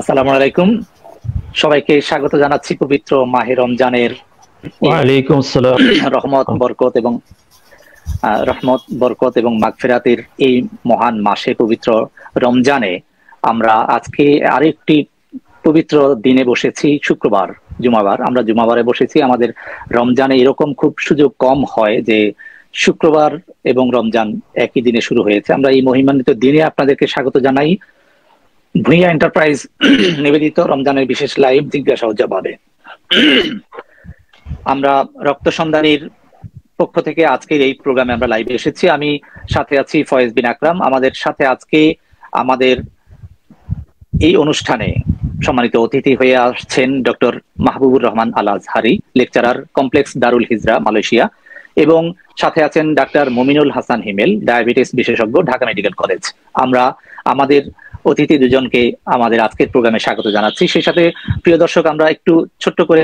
আসসালামু আলাইকুম, সবাইকে স্বাগত জানাচ্ছি পবিত্র মাহে রমজানের ওয়ালাইকুম আসসালাম। রহমত বরকত এবং মাগফিরাতের এই মহান মাসে, পবিত্র রমজানে আমরা আজকে আরেকটি পবিত্র দিনে বসেছি। শুক্রবার, জুমাবার, আমরা জুমাবারে বসেছি। আমাদের রমজানে এরকম খুব সুযোগ কম হয় যে শুক্রবার এবং রমজান একই দিনে শুরু হয়েছে। আমরা এই মহিমান্বিত দিনে আপনাদেরকে স্বাগত জানাই। ভূঁইয়া এন্টারপ্রাইজ নিবেদিত রমজানের বিশেষ লাইভ জিজ্ঞাসা ও জবাবে আমরা রক্ত সন্ধানীর পক্ষ থেকে আজকের এই প্রোগ্রামে আমরা লাইভে এসেছি। আমি সাথে আছি ফয়েজ বিন আকরাম। আমাদের সাথে আজকে আমাদের এই অনুষ্ঠানে সম্মানিত অতিথি হয়ে আসছেন ডক্টর মাহবুবুর রহমান আল আজহারি, লেকচারার, কমপ্লেক্স দারুল হিজরা, মালয়েশিয়া, এবং সাথে আছেন ডাক্তার মুমিনুল হাসান হিমেল, ডায়াবেটিস বিশেষজ্ঞ, ঢাকা মেডিকেল কলেজ। আমরা আমাদের অতিথি দুজনকে আমাদের আজকের প্রোগ্রামে স্বাগত জানাচ্ছি। সেই সাথে প্রিয় দর্শক, আমরা একটু ছোট্ট করে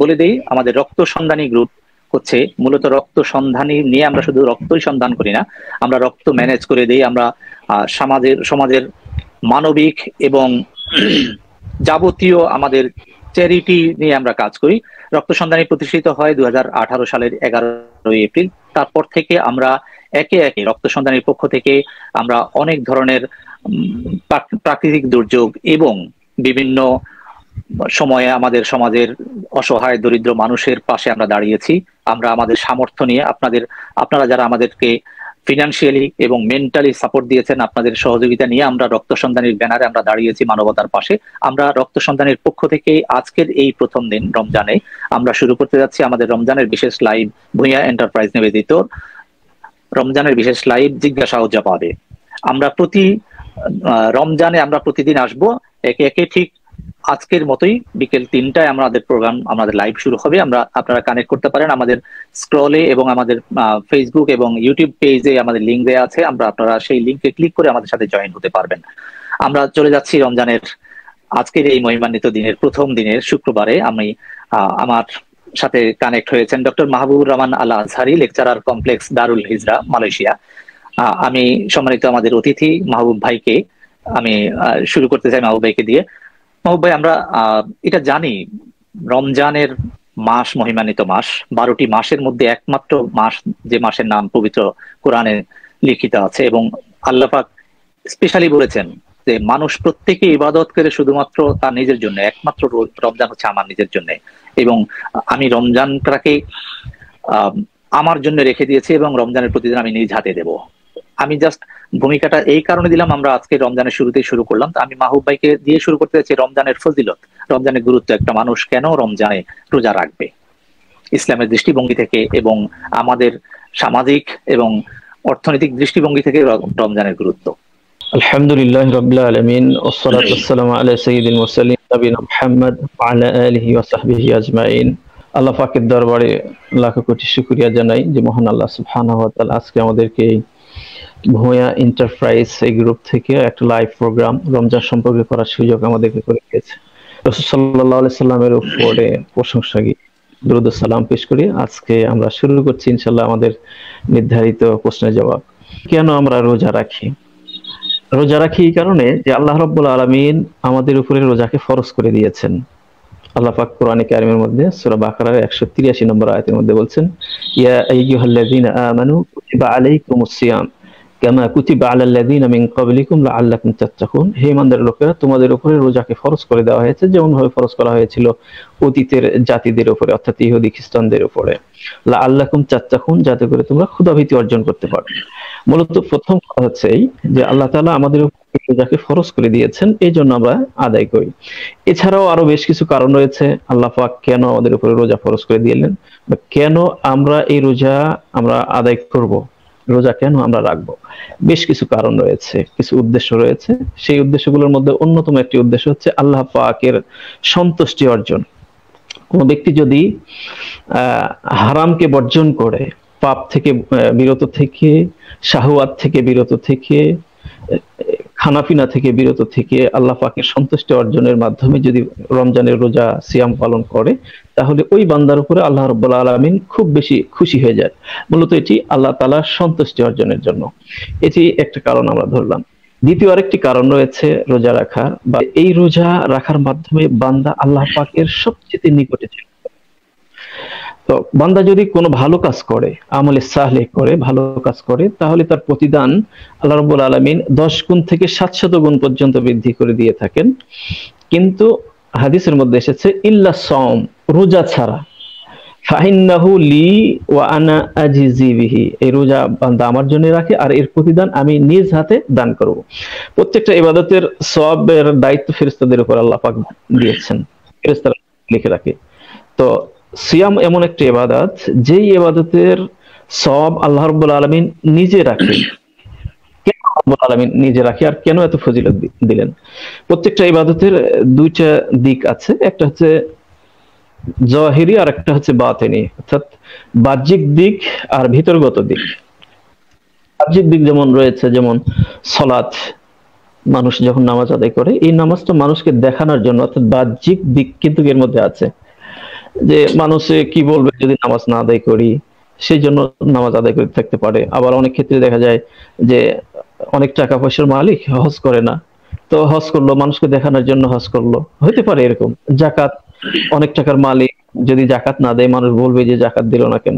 বলে দিই, আমাদের রক্ত সন্ধানী গ্রুপ হচ্ছে মূলত রক্ত সন্ধানী নিয়ে, আমরা শুধু রক্তই সন্ধান করি না, আমরা রক্ত ম্যানেজ করে দিই। আমরা সমাজের মানবিক এবং যাবতীয় আমাদের চ্যারিটি নিয়ে আমরা কাজ করি। রক্ত সন্ধানী প্রতিষ্ঠিত হয় 2018 সালের 11 এপ্রিল। তারপর থেকে আমরা একে একে রক্ত সন্ধানীর পক্ষ থেকে আমরা অনেক ধরনের প্রাকৃতিক দুর্যোগ এবং বিভিন্ন সময়ে আমাদের সমাজের অসহায় দরিদ্র মানুষের পাশে আমরা দাঁড়িয়েছি। আমরা আমাদের সামর্থ্য নিয়ে আপনারা যারা আমাদেরকে ফিনান্সিয়ালি এবং মেন্টালি সাপোর্ট দিয়েছেন, আপনাদের সহযোগিতা নিয়ে আমরা রক্ত সন্ধানীর ব্যানারে আমরা দাঁড়িয়েছি মানবতার পাশে। আমরা রক্ত সন্ধানীর পক্ষ থেকে আজকের এই প্রথম দিন রমজানে আমরা শুরু করতে যাচ্ছি আমাদের রমজানের বিশেষ লাইভ, ভূঁইয়া এন্টারপ্রাইজ নিবেদিত রমজানের বিশেষ লাইভ জিজ্ঞাসা ও জবাবে। আমরা প্রতি রমজানে আমরা প্রতিদিন আসব একে একে। ঠিক আজকের মতোই বিকেল 3টায় আমাদের লাইভ শুরু হবে। আপনারা কানেক্ট করতে পারেন আমাদের স্ক্রলে এবং আমাদের ফেসবুক এবং ইউটিউব পেজে আমাদের লিঙ্ক দেওয়া আছে। আপনারা সেই লিঙ্কে ক্লিক করে আমাদের সাথে জয়েন হতে পারবেন। আমরা চলে যাচ্ছি রমজানের আজকের এই মহিমান্বিত দিনের প্রথম দিনের শুক্রবারে। আমার সাথে কানেক্ট হয়েছেন ডক্টর মাহবুবুর রহমান আল আজহারি, লেকচারার, কমপ্লেক্স দারুল হিজরা, মালয়েশিয়া। আমি সম্মানিত আমাদের অতিথি মাহবুব ভাইকে আমি শুরু করতে চাই মাহবুব ভাইকে দিয়ে। মাহবুব ভাই, আমরা এটা জানি রমজানের মাস মহিমান্বিত মাস, 12টি মাসের মধ্যে একমাত্র মাস যে মাসের নাম পবিত্র কোরআনে লিখিত আছে, এবং আল্লাহ পাক স্পেশালি বলেছেন যে মানুষ প্রত্যেকে ইবাদত করে শুধুমাত্র তার নিজের জন্য, একমাত্র রমজান হচ্ছে আমার নিজের জন্য, এবং আমি রমজানটাকে আমার জন্য রেখে দিয়েছি এবং রমজানের প্রতিদিন আমি নিজ হাতে দেব। আমি জাস্ট ভূমিকাটা এই কারণে দিলাম, আমরা আজকে রমজানের শুরুতেই শুরু করলাম। তো আমি মাহবুব ভাইকে দিয়ে শুরু করতে যাচ্ছি রমজানের ফজিলত, রমজানের গুরুত্ব, একটা মানুষ কেন রমজানে রোজা রাখবে ইসলামের দৃষ্টিভঙ্গি থেকে এবং আমাদের সামাজিক এবং অর্থনৈতিক দৃষ্টিভঙ্গি থেকে রমজানের গুরুত্ব। আলহামদুলিল্লাহ রাব্বিল আলামিন, ওয়াসসালাতু ওয়াসসালামু আলা সাইয়্যিদিল মুরসালিন নবিয়িনা মুহাম্মদ ওয়া আলা আলিহি ওয়া সাহবিহি আজমাইন। আল্লাহ পাকের দরবারে লাখ কোটি শুকরিয়া জানাই যে মহান আল্লাহ সুবহানাহু ওয়া তাআলা আজকে আমাদেরকে ভূঁইয়া এন্টারপ্রাইজ এই গ্রুপ থেকে একটা লাইভ প্রোগ্রাম রমজান সম্পর্কে করার সুযোগ আমাদেরকে করে দিয়েছে। রাসূল সাল্লাল্লাহু আলাইহি সাল্লামের উপরে প্রশংসা দরুদ ও সালাম পেশ করি। আজকে আমরা শুরু করছি ইনশাআল্লাহ আমাদের নির্ধারিত প্রশ্নের জবাব। কেন আমরা রোজা রাখি? রোজা রাখি এই কারণে যে আল্লাহ রাব্বুল আলামিন আমাদের উপরে রোজাকে ফরজ করে দিয়েছেন। আল্লাহ পাক কোরআনে কারিমের মধ্যে সূরা বাকারার 183 নম্বর আয়াতের মধ্যে বলছেন, ইয়া আইয়ুহাল্লাযীনা আমানু কুতিবা আলাইকুমুস সিয়াম কামা কুতিবা আলাল্লাযীনা মিন ক্বাবলিকুম লাআল্লাকুম তাত্তাকুন। হে ইমানদার লোকেরা, তোমাদের উপরে রোজাকে ফরজ করে দেওয়া হয়েছে যেমন ভাবে ফরজ করা হয়েছিল অতীতের জাতিদের উপরে, অর্থাৎ ইহুদি খ্রিস্টানদের উপরে, লাআল্লাকুম তাত্তাকুন, যাতে করে তোমরা ক্ষুধাভীতি অর্জন করতে পারো। মূলত প্রথম কথা হচ্ছে এই যে আল্লাহ তাআলা আমাদের উপরে রোজাকে ফরজ করে দিয়েছেন, এই জন্য আমরা আদায় করি। এছাড়াও আরো বেশ কিছু কারণ রয়েছে আল্লাহ পাক কেন আমাদের উপরে রোজা ফরজ করে দিলেন, বা কেন আমরা এই রোজা আমরা আদায় করব, রোজা কেন আমরা রাখবো। বেশ কিছু কারণ রয়েছে, কিছু উদ্দেশ্য রয়েছে। সেই উদ্দেশ্যগুলোর মধ্যে অন্যতম একটি উদ্দেশ্য হচ্ছে আল্লাহ পাকের সন্তুষ্টি অর্জন। কোন ব্যক্তি যদি হারামকে বর্জন করে, পাপ থেকে বিরত থেকে, শাহওয়াত থেকে বিরত থেকে, খানাপিনা থেকে বিরত থেকে আল্লাহ পাকের সন্তুষ্টি অর্জনের মাধ্যমে যদি রমজানের রোজা সিয়াম পালন করে, তাহলে ওই বান্দার উপরে আল্লাহ রাব্বুল আলামিন খুব বেশি খুশি হয়ে যায়। মূলত এটি আল্লাহ তাআলার সন্তুষ্টি অর্জনের জন্য। এটি একটা কারণ আমরা ধরলাম। দ্বিতীয় আরেকটি কারণ রয়েছে রোজা রাখার, বা এই রোজা রাখার মাধ্যমে বান্দা আল্লাহ পাকের সবচেয়ে নিকটে চলে। তো বান্দা যদি কোনো ভালো কাজ করে, আমলে সালেহ করে, ভালো কাজ করে, তাহলে তার প্রতিদান আল্লাহ রাব্বুল আলামিন 10 গুণ থেকে 700 গুণ পর্যন্ত বৃদ্ধি করে দিয়ে থাকেন। কিন্তু হাদিসের মধ্যে এসেছে ইল্লা সাওম, রোজা ছাড়া, ফাইন্নাহু লি ওয়া আনা আজিজি বিহি, এই রোজা বান্দা আমার জন্য রাখে আর এর প্রতিদান আমি নিজ হাতে দান করব। প্রত্যেকটা ইবাদতের সওয়াবের দায়িত্ব ফেরেশতাদের উপর আল্লাহ পাক দিয়েছেন, ফেরেশতারা লিখে রাখে। তো সিয়াম এমন একটা ইবাদত, যেই ইবাদতের সওয়াব আল্লাহ রাব্বুল আলামিন নিজে রাখে। কেন রাব্বুল আলামিন নিজে রাখে আর কেন এত ফজিলত দিলেন? প্রত্যেকটা ইবাদতের দুইটা দিক আছে, একটা হচ্ছে জাহিরি আর একটা হচ্ছে বাতিনি, অর্থাৎ বাহ্যিক দিক আর ভিতরগত দিক। বাহ্যিক দিক যেমন রয়েছে, যেমন সালাত, মানুষ যখন নামাজ আদায় করে, এই নামাজটা মানুষকে দেখানোর জন্য, অর্থাৎ বাহ্যিক দিক কিন্তু এর মধ্যে আছে, যে মানুষে কি বলবে যদি নামাজ না আদায় করি, সেই জন্য নামাজ আদায় করতে থাকতে পারে। আবার অনেক ক্ষেত্রে দেখা যায় যে অনেক টাকা পয়সার মালিক হজ করে না, তো হজ করলো মানুষকে দেখানোর জন্য, হজ করলো, হতে পারে এরকম। জাকাত, অনেক টাকার মালিক যদি জাকাত না দেয়, মানুষ বলবে যে জাকাত দিল না কেন,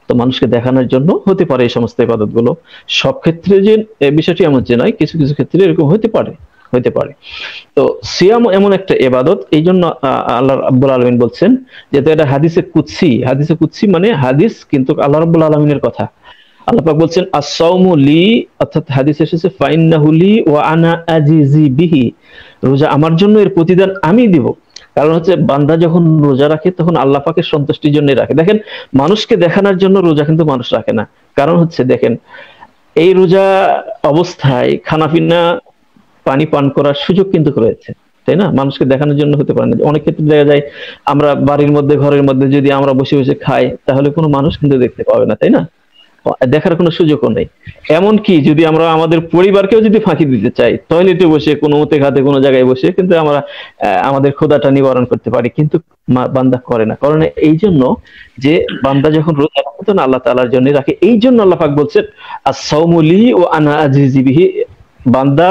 তো মানুষকে দেখানোর জন্য হতে পারে এই সমস্ত ইবাদত গুলো। সব ক্ষেত্রে যে বিষয়টি এমন যে নয়, কিছু কিছু ক্ষেত্রে এরকম হতে পারে, হতে পারে। তো সিয়াম এমন একটা ইবাদত, এই জন্য আল্লাহ রাব্বুল আলামিন বলছেন যে এটা হাদিসে কুদসি। হাদিসে কুদসি মানে হাদিস, কিন্তু আল্লাহ রাব্বুল আলামিনের কথা। আল্লাহ পাক বলছেন আস-সাওমু লি, অর্থাৎ হাদিসে এসেছে ফাইন্নাহু লি ওয়া আনা আজিজি বিহি, রোজা আমার জন্য, এর প্রতিদান আমি দিব। কারণ হচ্ছে বান্দা যখন রোজা রাখে তখন আল্লাহ পাকের সন্তুষ্টির জন্য রাখে। দেখেন, মানুষকে দেখানোর জন্য রোজা কিন্তু মানুষ রাখে না। কারণ হচ্ছে দেখেন, এই রোজা অবস্থায় খানাপিনা, পানি পান করার সুযোগ কিন্তু রয়েছে, তাই না? মানুষকে দেখানোর জন্য হতে পারে না। অনেক ক্ষেত্রে দেখা যায় আমরা বাড়ির মধ্যে, ঘরের মধ্যে যদি আমরা বসে বসে খাই, তাহলে কোনো মানুষ কিন্তু দেখতে পাবে না, তাই না? দেখার কোনো সুযোগও নেই। এমনকি যদি আমরা আমাদের পরিবারকেও যদি ফাঁকি দিতে চাই, টয়লেটে বসে, কোনো মতে ঘাতে, কোনো জায়গায় বসে কিন্তু আমরা আমাদের ক্ষুধাটা নিবারণ করতে পারি, কিন্তু বান্দা করে না। কারণ এই জন্য যে বান্দা যখন রোজা রাখে তখন আল্লাহ তাআলার জন্য রাখে। এই জন্য আল্লাহ পাক বলছেন আস-সাওমু লি ওয়া আনা আজিজি বিহি, বান্দা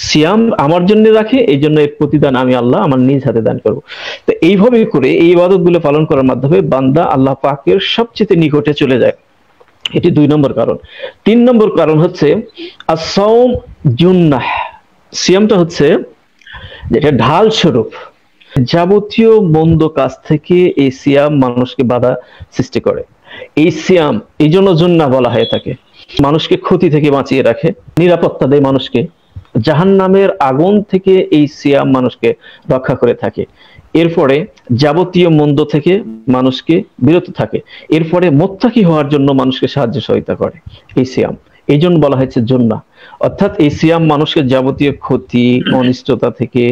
সিয়াম আমার জন্য রাখে, এই জন্য এর প্রতিদান আমি আল্লাহ আমার নিজ হাতে দান করব। তো এইভাবে করে এই ইবাদত গুলো পালন করার মাধ্যমে বান্দা আল্লাহ পাকের সবচেয়ে নিকটে চলে যায়। এটি 2 নম্বর কারণ। 3 নম্বর কারণ হচ্ছে আস-সাওম জুন্নাহ, সিয়ামটা হচ্ছে যেটা ঢাল স্বরূপ, যাবতীয় মন্দ কাজ থেকে এই সিয়াম মানুষকে বাধা সৃষ্টি করে। এই সিয়াম এই জন্য জুন্নাহ বলা হয়ে থাকে, মানুষকে ক্ষতি থেকে বাঁচিয়ে রাখে, নিরাপত্তা দেয় মানুষকে, জাহান্নামের আগুন থেকে এই সিয়াম মানুষকে রক্ষা করে থাকে। এরপরে যাবতীয় মন্দ থেকে মানুষকে বিরত থাকে, এরপরে মুত্তাকি হওয়ার জন্য মানুষকে সাহায্য সহায়তা করে এই সিয়াম। এই জন্য বলা হয়েছে জুন্নাহ, অর্থাৎ এই সিয়াম মানুষকে যাবতীয় ক্ষতি, অনিষ্টতা থেকে,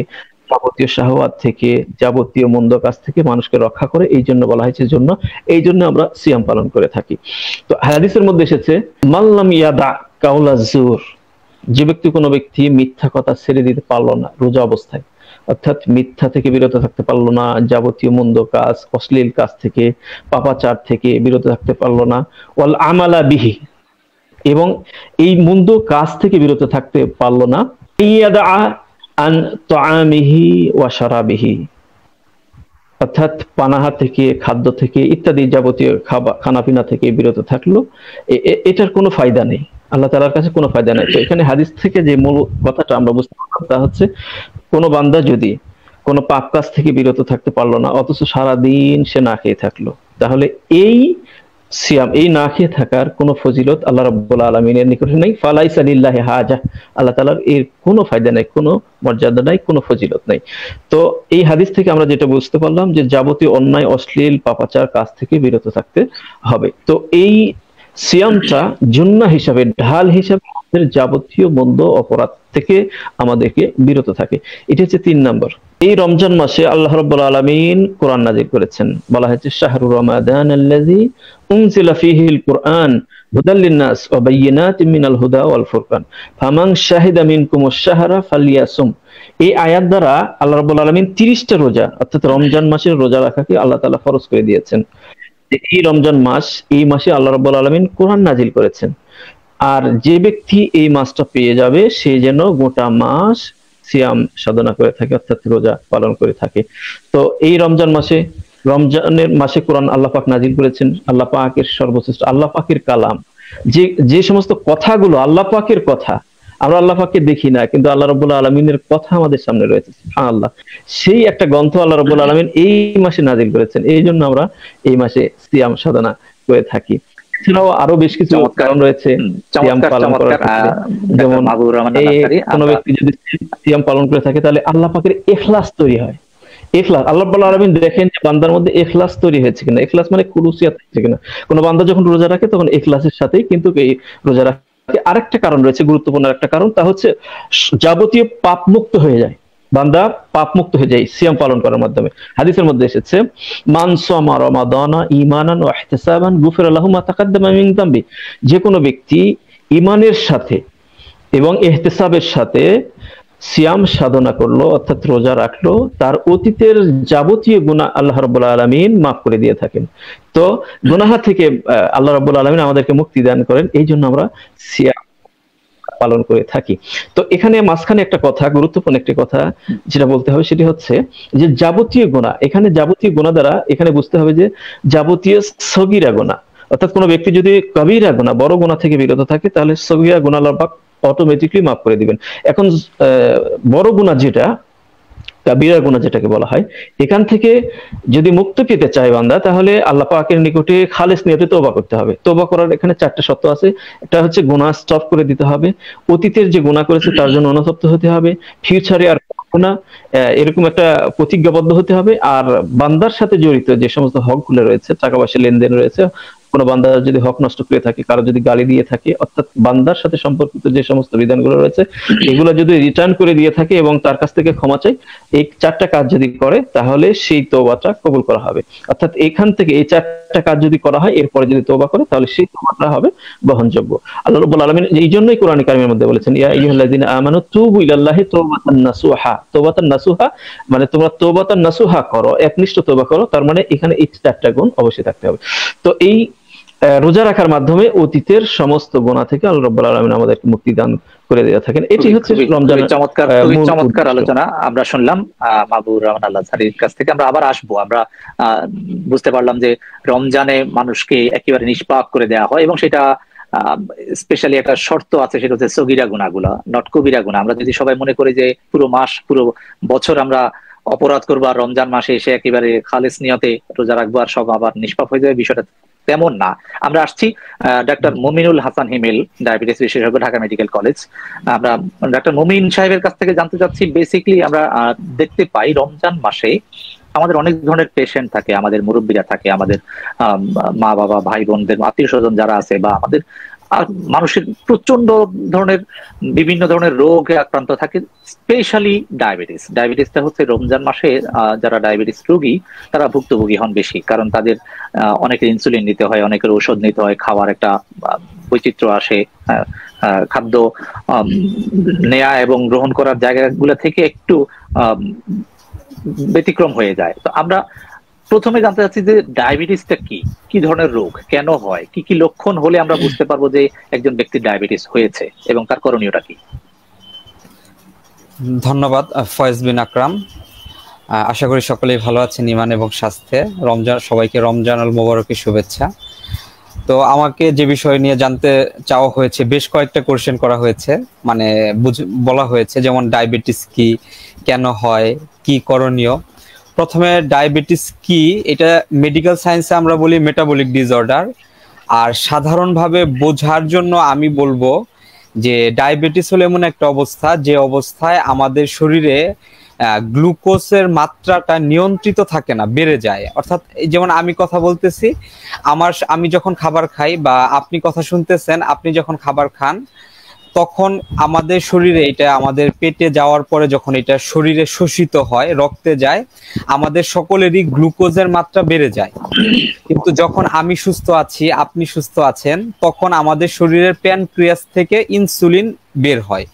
যাবতীয় শাহওয়াত থেকে, যাবতীয় মন্দ কাজ থেকে মানুষকে রক্ষা করে, এই জন্য বলা হয়েছে জন্য। এই জন্য আমরা সিয়াম পালন করে থাকি। তো হাদিসের মধ্যে এসেছে মাল্লাম ইয়াদা কাউলা জুর, যে ব্যক্তি, কোনো ব্যক্তি মিথ্যা কথা ছেড়ে দিতে পারলো না রোজা অবস্থায়, অর্থাৎ মিথ্যা থেকে বিরত থাকতে পারলো না, যাবতীয় মন্দ কাজ, অশ্লীল কাজ থেকে, পাপাচার থেকে বিরত থাকতে পারলো না, ওয়াল আমালা বিহি, এবং এই মন্দ কাজ থেকে বিরত থাকতে পারলো না, ইয়াদা আন তাআমিহি ওয়া শারাবিহি, অর্থাৎ পানাহা থেকে, খাদ্য থেকে ইত্যাদি যাবতীয় খানাপিনা থেকে বিরত থাকলো, এটার কোনো ফায়দা নেই, আল্লাহ তাআলার কাছে কোনো ফায়দা নেই। তো এখানে হাদিস থেকে যে মূল কথাটা আমরা বুঝতে পারলাম তা হচ্ছে, কোনো বান্দা যদি কোনো পাপ কাজ থেকে বিরত থাকতে পারলো না, অথচ সারাদিন সে না খেয়ে থাকলো, তাহলে এই সিয়াম, এই না খেয়ে থাকার কোনো ফজিলত আল্লাহ রাব্বুল আলামিনের নিকটে নেই। ফালাইসা লিল্লাহি হাজা, আল্লাহ তাআলার এর কোনো ফায়দা নাই, কোনো মর্যাদা নাই, কোনো ফজিলত নাই। তো এই হাদিস থেকে আমরা যেটা বুঝতে পারলাম যে যাবতীয় অন্যায়, অশ্লীল, পাপাচার কাজ থেকে বিরত থাকতে হবে। তো এই সিয়ামটা জুন্নাহ হিসাবে, ঢাল হিসাবে যাবতীয় মন্দ অপরাধ থেকে আমাদেরকে বিরত থাকে। এটা হচ্ছে 3 নম্বর। এই রমজান মাসে আল্লাহ রাব্বুল আলামিন কোরআন নাযিল করেছেন, বলা হয়েছে শাহরুর রমাদান আল্লাযী উনজিলা ফীহিল কুরআন হুদাল লিন-নাস ওয়া বায়্যিনাতিন মিনাল হুদা ওয়াল ফুরকান ফামান শাহিদা মিনকুমুশ শাহরা ফালইয়াসুম। এই আয়াত দ্বারা আল্লাহ রাব্বুল আলামিন 30টা রোজা, অর্থাৎ রমজান মাসের রোজা রাখাকে আল্লাহ তাআলা ফরজ করে দিয়েছেন। এই রমজান মাস, এই মাসে আল্লাহ রাব্বুল আলামিন কোরআন নাযিল করেছেন। আর যে ব্যক্তি এই মাসটা পেয়ে যাবে সে যেন গোটা মাস সিয়াম সাধনা করে থাকে, অর্থাৎ রোজা পালন করে থাকে। তো এই রমজানের মাসে কোরআন আল্লাহ পাক নাজিল করেছেন, আল্লাহ পাকের সর্বশ্রেষ্ঠ আল্লাহ পাকের কালাম, যে যে সমস্ত কথাগুলো আল্লাহ পাকের কথা, আমরা আল্লাহ পাককে দেখি না কিন্তু আল্লাহ রাব্বুল আলামিনের কথা আমাদের সামনে রয়েছে, সুবহানাল্লাহ। সেই একটা গ্রন্থ আল্লাহ রাব্বুল আলামিন এই মাসে নাজিল করেছেন, এই জন্য আমরা এই মাসে সিয়াম সাধনা করে থাকি। এছাড়াও আরো বেশ কিছু কারণ রয়েছে সিয়াম পালন করার ক্ষেত্রে। যেমন কোনো ব্যক্তি যদি সিয়াম পালন করে থাকে তাহলে আল্লাহ পাকের ইখলাস তৈরি হয়। ইখলাস, আল্লাহ রাব্বুল আলামিন দেখেন যে বান্দার মধ্যে ইখলাস তৈরি হয়েছে কিনা, ইখলাস মানে খুলুসিয়াত হয়েছে কিনা। কোনো বান্দা যখন রোজা রাখে তখন ইখলাসের সাথেই কিন্তু এই রোজা রাখে। আরেকটা কারণ রয়েছে, গুরুত্বপূর্ণ একটা কারণ, তা হচ্ছে যাবতীয় পাপ মুক্ত হয়ে যায়, বান্দা পাপ মুক্ত হয়ে যায় সিয়াম পালন করার মাধ্যমে। হাদিসের মধ্যে এসেছে, মান সামা রমাদানা ঈমানান ওয়া ইহতিসাবান গুফিরা লাহু মা তাকাদ্দামা মিন যামবি। যে কোনো ব্যক্তি ঈমানের সাথে এবং ইহতিসাবের সাথে সিয়াম সাধনা করলো, অর্থাৎ রোজা রাখলো, তার অতীতের যাবতীয় গুনাহ আল্লাহ রাব্বুল আলামিন মাফ করে দিয়ে থাকেন। তো গুনাহ থেকে আল্লাহ রাব্বুল আলামিন আমাদেরকে মুক্তি দান করেন, এই জন্য আমরা সিয়াম পালন করে থাকি। তো এখানে মাঝখানে একটা কথা, গুরুত্বপূর্ণ একটি কথা যেটা বলতে হবে সেটি হচ্ছে যে যাবতীয় গুনাহ, এখানে যাবতীয় গুনাহ দ্বারা এখানে বুঝতে হবে যে যাবতীয় সগীরা গুনাহ, অর্থাৎ কোনো ব্যক্তি যদি কবিরা গুনাহ বড় গুনাহ থেকে বিরত থাকে তাহলে সগীরা গুনাহ আল্লাহ পাক অটোমেটিকলি মাফ করে দিবেন। এখন বড় গুনাহ যেটা, কাবিরা গুনাহ যেটাকে বলা হয়, এখান থেকে যদি মুক্ত পেতে চায় বান্দা তাহলে আল্লাহ পাকের নিকটে খালেস নিয়তে তওবা করতে হবে। তওবা করার এখানে 4টা শর্ত আছে। একটা হচ্ছে গুনাহ স্টপ করে দিতে হবে, অতীতের যে গুনাহ করেছে তার জন্য অনুতপ্ত হতে হবে, ফিউচারে আর গুনাহ এরকম একটা প্রতিজ্ঞাবদ্ধ হতে হবে। আর বান্দার সাথে জড়িত যে সমস্ত হকগুলো রয়েছে, টাকা পয়সা লেনদেন রয়েছে, কোনো বান্দা যদি হক নষ্ট করে থাকে, কারো যদি গালি দিয়ে থাকে, অর্থাৎ বান্দার সাথে সম্পর্কিত যে সমস্ত বিধানগুলো রয়েছে এগুলো যদি রিটার্ন করে দিয়ে থাকে এবং তার কাছ থেকে ক্ষমা চাই, এই 4টা কাজ যদি করে তাহলে সেই তওবাটা কবুল করা হবে। অর্থাৎ এখান থেকে এই 4টা কাজ যদি করা হয়, এরপরে যদি তওবা করে তাহলে সেই তওবাটা হবে গ্রহণযোগ্য। আল্লাহ রাব্বুল আলামিন এই জন্যই কোরআন কারীমের মধ্যে বলেছেন, ইয়া আইয়ুহাল্লাযিনা আমানু তুবু ইলাল্লাহি তাওবাতান নাসুহা। তাওবাতান নাসুহা মানে তোমরা তাওবাতান নাসুহা করো, একনিষ্ঠ তওবা করো। তার মানে এখানে এই 4টা গুণ অবশ্যই থাকতে হবে। তো এই রোজা রাখার মাধ্যমে অতীতের সমস্ত গুনাহ থেকে আল্লাহ রাব্বুল আলামিন আমাদেরকে মুক্তি দান করে দিয়ে থাকেন। এটি হচ্ছে রমজানের চমৎকার আলোচনা আমরা শুনলাম মাহবুবুর রহমান আল আজহারীর কাছ থেকে। আমরা আবার আসবো। আমরা বুঝতে পারলাম যে রমজানে মানুষকে একেবারে নিষ্পাপ করে দেওয়া হয় এবং সেটা স্পেশালি একটা শর্ত আছে, সেটা হচ্ছে সগীরা গুনাহগুলা, নট কবিরা গুনাহ। আমরা যদি সবাই মনে করি যে পুরো মাস পুরো বছর আমরা অপরাধ করবো আর রমজান মাসে এসে একেবারে খালেস নিয়তে রোজা রাখবো আর সব আবার নিষ্পাপ হয়ে যাবে, বিষয়টা তেমন না। আমরা আসছি ডাক্তার মুমিনুল হাসান হিমেল, ডায়াবেটিস বিশেষজ্ঞ, ঢাকা মেডিকেল কলেজ। আমরা ডাক্তার মুমিন সাহেবের কাছ থেকে জানতে চাচ্ছি, বেসিক্যালি আমরা দেখতে পাই রমজান মাসে আমাদের অনেক ধরনের পেশেন্ট থাকে, আমাদের মুরব্বীরা থাকে, আমাদের মা বাবা ভাই বোনদের আত্মীয় স্বজন যারা আছে, বা আমাদের মানুষের প্রচন্ড ধরনের বিভিন্ন ধরনের রোগে আক্রান্ত থাকে, স্পেশালি ডায়াবেটিস। ডায়াবেটিসটা হচ্ছে রমজান মাসে যারা ডায়াবেটিস রোগী তারা ভুক্তভোগী হন বেশি, কারণ তাদের অনেকের ইনসুলিন নিতে হয়, অনেকের ঔষধ নিতে হয়, খাওয়ার একটা বৈচিত্র্য আসে, খাদ্য নেয়া এবং গ্রহণ করার জায়গাগুলো থেকে একটু ব্যতিক্রম হয়ে যায়। তো আমরা প্রথমে জানতে চাচ্ছি যে ডায়াবেটিসটা কি ধরনের রোগ, কেন হয়, কি কি লক্ষণ হলে আমরা বুঝতে পারবো যে একজন ব্যক্তির ডায়াবেটিস হয়েছে এবং তার করণীয়টা কি? ধন্যবাদ ফয়েজ বিন আকরাম। আশা করি সকলেই ভালো আছেন ইমান এবং স্বাস্থ্যে। সবাইকে রমজানুল মোবারকের শুভেচ্ছা। তো আমাকে যে বিষয় নিয়ে জানতে চাওয়া হয়েছে, বেশ কয়েকটা কোশ্চেন করা হয়েছে, মানে বলা হয়েছে যেমন ডায়াবেটিস কি, কেন হয়, কি করণীয়। প্রথমে ডায়াবেটিস কি, এটা মেডিকেল সায়েন্সে আমরা বলি মেটাবলিক ডিসঅর্ডার। আর সাধারণভাবে বোঝার জন্য আমি বলবো যে ডায়াবেটিস হলো এমন একটা অবস্থা যে অবস্থায় আমাদের শরীরে গ্লুকোজের মাত্রাটা নিয়ন্ত্রিত থাকে না, বেড়ে যায়। অর্থাৎ যেমন আমি কথা বলতেছি, আমি যখন খাবার খাই বা আপনি কথা শুনতেছেন, আপনি যখন খাবার খান তখন আমাদের শরীরে এটা আমাদের পেটে যাওয়ার পরে যখন এটা শরীরে শোষিত হয়, রক্তে যায়, আমাদের সকলেরই গ্লুকোজের মাত্রা বেড়ে যায়। কিন্তু যখন আমি সুস্থ আছি, আপনি সুস্থ আছেন, তখন আমাদের শরীরের প্যানক্রিয়াস থেকে ইনসুলিন বের হয়।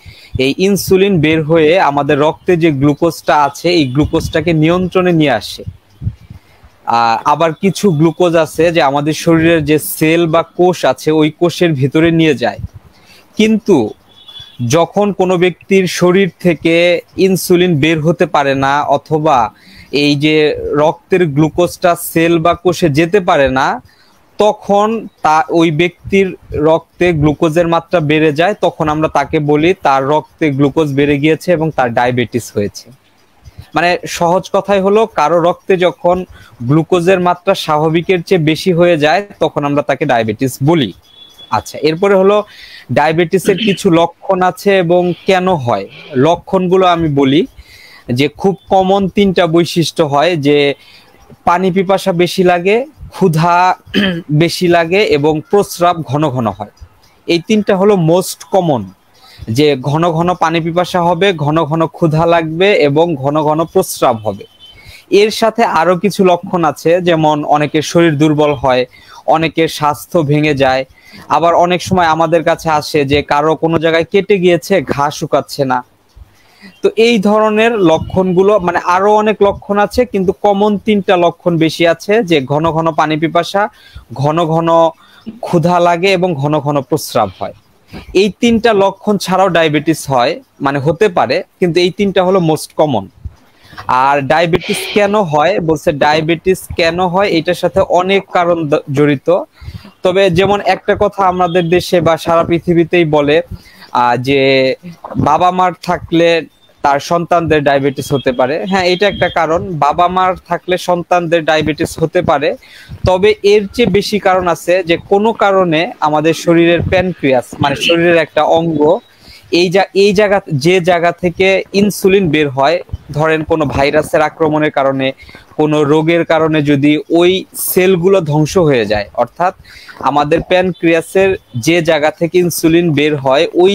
এই ইনসুলিন বের হয়ে আমাদের রক্তে যে গ্লুকোজটা আছে এই গ্লুকোজটাকে নিয়ন্ত্রণে নিয়ে আসে। আবার কিছু গ্লুকোজ আছে যে আমাদের শরীরের যে সেল বা কোষ আছে ওই কোষের ভিতরে নিয়ে যায়। কিন্তু যখন কোনো ব্যক্তির শরীর থেকে ইনসুলিন বের হতে পারে না, অথবা এই যে রক্তের গ্লুকোজটা সেল বা কোষে যেতে পারে না, তখন ওই ব্যক্তির রক্তে গ্লুকোজের মাত্রা বেড়ে যায়, তখন আমরা তাকে বলি তার রক্তে গ্লুকোজ বেড়ে গিয়েছে এবং তার ডায়াবেটিস হয়েছে। মানে সহজ কথাই হলো, কারো রক্তে যখন গ্লুকোজের মাত্রা স্বাভাবিকের চেয়ে বেশি হয়ে যায় তখন আমরা তাকে ডায়াবেটিস বলি। আচ্ছা, এরপরে হলো ডায়াবেটিসের কিছু লক্ষণ আছে এবং কেন হয়। লক্ষণগুলো আমি বলি যে খুব কমন 3টা বৈশিষ্ট্য হয়, যে পানি পিপাসা বেশি লাগে, ক্ষুধা বেশি লাগে এবং প্রস্রাব ঘন ঘন হয়। এই 3টা হলো মোস্ট কমন, যে ঘন ঘন পানি পিপাসা হবে, ঘন ঘন ক্ষুধা লাগবে এবং ঘন ঘন প্রস্রাব হবে। এর সাথে আরো কিছু লক্ষণ আছে, যেমন অনেকের শরীর দুর্বল হয়, অনেকের স্বাস্থ্য ভেঙে যায়, আবার অনেক সময় আমাদের কাছে আসে যে কারো কোনো জায়গায় কেটে গিয়েছে, ঘা শুকাচ্ছে না। তো এই ধরনের লক্ষণগুলো, মানে আরো অনেক লক্ষণ আছে, কিন্তু কমন 3টা লক্ষণ বেশি আছে, যে ঘন ঘন পানি পিপাসা, ঘন ঘন ক্ষুধা লাগে এবং ঘন ঘন প্রস্রাব হয়। এই 3টা লক্ষণ ছাড়াও ডায়াবেটিস হয়, মানে হতে পারে, কিন্তু এই 3টা হলো মোস্ট কমন। আর ডায়াবেটিস কেন হয় বলছে, ডায়াবেটিস কেন হয় এটার সাথে অনেক কারণ জড়িত। তবে যেমন একটা কথা আমাদের দেশে বা সারা পৃথিবীতেই বলে, যে বাবা মার থাকলে তার সন্তানদের ডায়াবেটিস হতে পারে। হ্যাঁ, এটা একটা কারণ, বাবা মার থাকলে সন্তানদের ডায়াবেটিস হতে পারে। তবে এর চেয়ে বেশি কারণ আছে, যে কোনো কারণে আমাদের শরীরের প্যানক্রিয়াস, মানে শরীরের একটা অঙ্গ, এই জায়গা থেকে ইনসুলিন বের হয়, ধরেন কোনো ভাইরাসের আক্রমণের কারণে, কোনো রোগের কারণে যদি ওই সেলগুলো ধ্বংস হয়ে যায়, অর্থাৎ আমাদের প্যানক্রিয়াসের যে জায়গা থেকে ইনসুলিন বের হয় ওই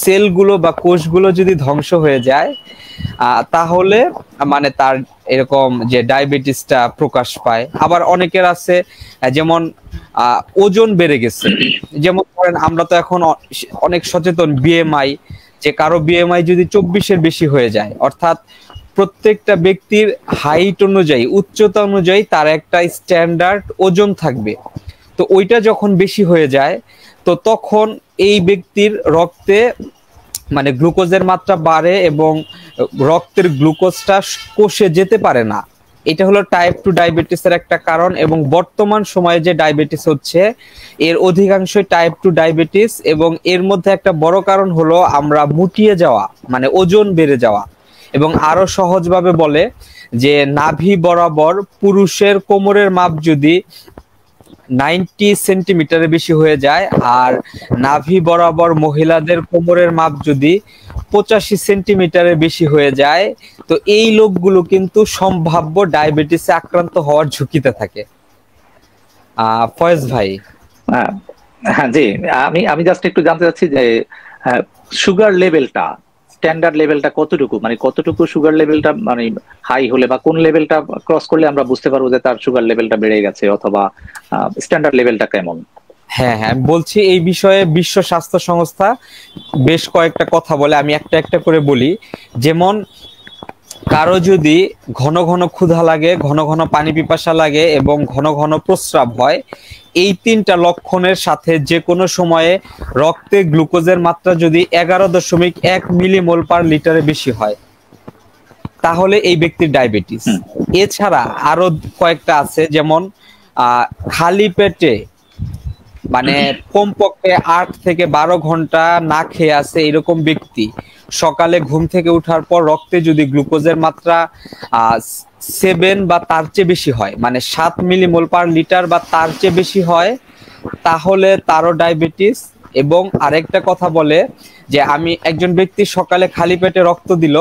সেলগুলো বা কোষগুলো যদি ধ্বংস হয়ে যায়, তাহলে মানে তার এরকম যে ডায়াবেটিসটা প্রকাশ পায়। আবার অনেকের আছে যেমন ওজন বেড়ে গেছে, যেমন ধরেন আমরা তো এখন অনেক সচেতন, বিএমআই, যে কারো বিএমআই যদি 24-এর বেশি হয়ে যায়, অর্থাৎ প্রত্যেকটা ব্যক্তির হাইট অনুযায়ী, উচ্চতা অনুযায়ী তার একটা স্ট্যান্ডার্ড ওজন থাকবে। তো ওইটা যখন বেশি হয়ে যায়, তো তখন এই ব্যক্তির রক্তে মানে গ্লুকোজের মাত্রা বাড়ে এবং রক্তের গ্লুকোজটা কোষে যেতে পারে না। এটা হলো টাইপ 2 ডায়াবেটিসের একটা কারণ। এবং বর্তমান সময়ে যে ডায়াবেটিস হচ্ছে এর অধিকাংশই টাইপ 2 ডায়াবেটিস, এবং এর মধ্যে একটা বড় কারণ হলো আমরা মুটিয়ে যাওয়া, মানে ওজন বেড়ে যাওয়া। এবং আরো সহজভাবে বলে যে নাভি বরাবর পুরুষের কোমরের মাপ যদি 90 সেন্টিমিটারের বেশি হয়ে যায়, আর নাভি বরাবর মহিলাদের কোমরের মাপ যদি 85 সেন্টিমিটারের বেশি হয়ে যায়, তো এই লোকগুলো কিন্তু সম্ভাব্য ডায়াবেটিসে আক্রান্ত হওয়ার ঝুঁকিতে থাকে। ফয়েজ ভাই। হ্যাঁ জি, আমি জাস্ট একটু জানতে চাচ্ছি যে সুগার লেভেলটা, স্ট্যান্ডার্ড লেভেলটা কতটুকু, মানে কতটুকু সুগার লেভেলটা মানে হাই হলে বা কোন লেভেলটা ক্রস করলে আমরা বুঝতে পারবো যে তার সুগার লেভেলটা বেড়ে গেছে, অথবা স্ট্যান্ডার্ড লেভেলটা কেমন? হ্যাঁ হ্যাঁ, বলছি এই বিষয়ে বিশ্ব স্বাস্থ্য সংস্থা বেশ কয়েকটা কথা বলে, আমি একটা একটা করে বলি। যেমন কারো যদি ঘন ঘন ক্ষুধা লাগে, ঘন ঘন পানি পিপাসা লাগে এবং ঘন ঘন প্রস্রাব হয়, এই 3টা লক্ষণের সাথে যে কোনো সময়ে রক্তে গ্লুকোজের মাত্রা যদি 11.1 মিলিমোল পার লিটারে বেশি হয়, তাহলে এই ব্যক্তির ডায়াবেটিস। এছাড়া আরো কয়েকটা আছে, যেমন খালি পেটে মানে কমপক্ষে 8 থেকে 12 ঘন্টা না খেয়ে আছে এরকম ব্যক্তি সকালে ঘুম থেকে ওঠার পর রক্তে যদি গ্লুকোজের মাত্রা 7 বা তার চেয়ে বেশি হয়, মানে 7 মিলিমোল পার লিটার বা তার চেয়ে বেশি হয়, তাহলে তারও ডায়াবেটিস। এবং আরেকটা কথা বলে যে আমি একজন ব্যক্তি সকালে খালি পেটে রক্ত দিল,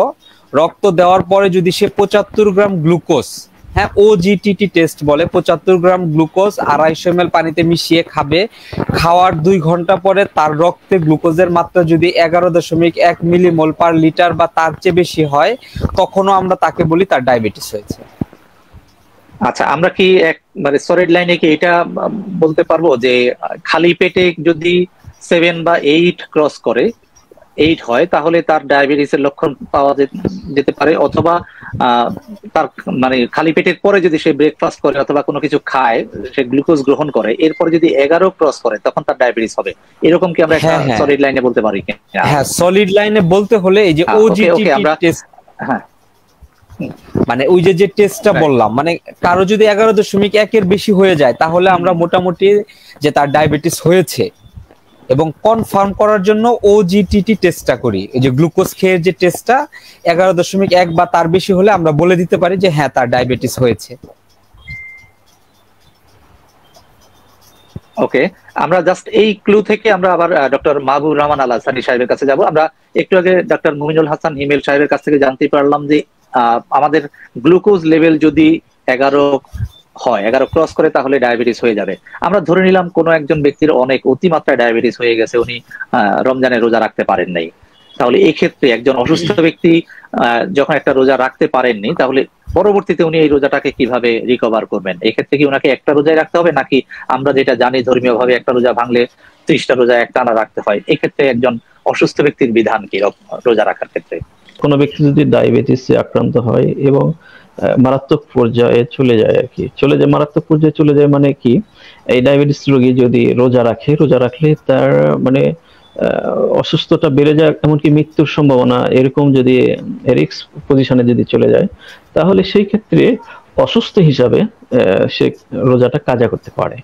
রক্ত দেওয়ার পরে যদি সে 75 গ্রাম গ্লুকোজ, হ্যাঁ ওজিটিটি টেস্ট বলে, 75 গ্রাম গ্লুকোজ 250 ml পানিতে মিশিয়ে খাবে, খাওয়ার 2 ঘন্টা পরে তার রক্তে গ্লুকোজের মাত্রা যদি 11.1 মিলিমোল পার লিটার বা তার চেয়ে বেশি হয়, তখনও আমরা তাকে বলি তার ডায়াবেটিস হয়েছে। আচ্ছা, আমরা কি মানে সলিড লাইনে কি এটা বলতে পারবো যে খালি পেটে যদি 7 বা 8 ক্রস করে 8 হয় তাহলে তার ডায়াবেটিসের লক্ষণ পাওয়া যেতে পারে, অথবা তার মানে খালি পেটের পরে যদি সে ব্রেকফাস্ট করে অথবা কোনো কিছু খায়, সে গ্লুকোজ গ্রহণ করে, এরপরে যদি 11 ক্রস করে তখন তার ডায়াবেটিস হবে। এরকম কি আমরা একটা সলিড লাইনে বলতে পারি? হ্যাঁ, সলিড লাইনে বলতে হলে এই যে ওজিটি টেস্ট, হ্যাঁ মানে ওই যে টেস্টটা বললাম, মানে কারো যদি 11.1 এর বেশি হয়ে যায় তাহলে আমরা মোটামুটি যে তার ডায়াবেটিস হয়েছে, এবং কনফার্ম করার জন্য ওজিটিটি টেস্টটা করি। এই যে গ্লুকোজ খেয়ে যে টেস্টটা 11.1 বা তার বেশি হলে আমরা বলে দিতে পারি যে হ্যাঁ তার ডায়াবেটিস হয়েছে। ওকে, আমরা জাস্ট এই ক্লু থেকে আমরা আবার ডক্টর মাহবুবুর রহমান আল হাসানী সাহেবের কাছে যাব। আমরা একটু আগে ডক্টর মুমিনুল হাসান হিমেল সাহেবের কাছ থেকে জানতে পারলাম যে আমাদের গ্লুকোজ লেভেল যদি 11 হয়, 11 ক্রস করে, তাহলে ডায়াবেটিস হয়ে যাবে। আমরা ধরে নিলাম কোনো একজন ব্যক্তির অনেক অতিমাত্রায় ডায়াবেটিস হয়ে গেছে, উনি রমজানে রোজা রাখতে পারেন নাই, তাহলে এই ক্ষেত্রে একজন অসুস্থ ব্যক্তি যখন একটা রোজা রাখতে পারেননি, তাহলে পরবর্তীতে উনি এই রোজাটাকে কিভাবে রিকভার করবেন? এক্ষেত্রে কি উনাকে একটা রোজায় রাখতে হবে, নাকি আমরা যেটা জানি ধর্মীয় ভাবে একটা রোজা ভাঙলে 30টা রোজা একটানা রাখতে হয়? এক্ষেত্রে একজন অসুস্থ ব্যক্তির বিধান কি রোজা রাখার ক্ষেত্রে? কোনো ব্যক্তি যদি ডায়াবেটিসে আক্রান্ত হয় এবং মারাত্মক পর্যায়ে চলে যায়, আর কি চলে যায়, মারাত্মক পর্যায়ে চলে যায় মানে কি, এই ডায়াবেটিস রোগী যদি রোজা রাখলে তার মানে অসুস্থতা বেড়ে যায়, এমনকি মৃত্যুর সম্ভাবনা এরকম যদি রিস্ক পজিশনে যদি চলে যায়, তাহলে সেই ক্ষেত্রে অসুস্থ হিসাবে সে রোজাটা কাজা করতে পারে।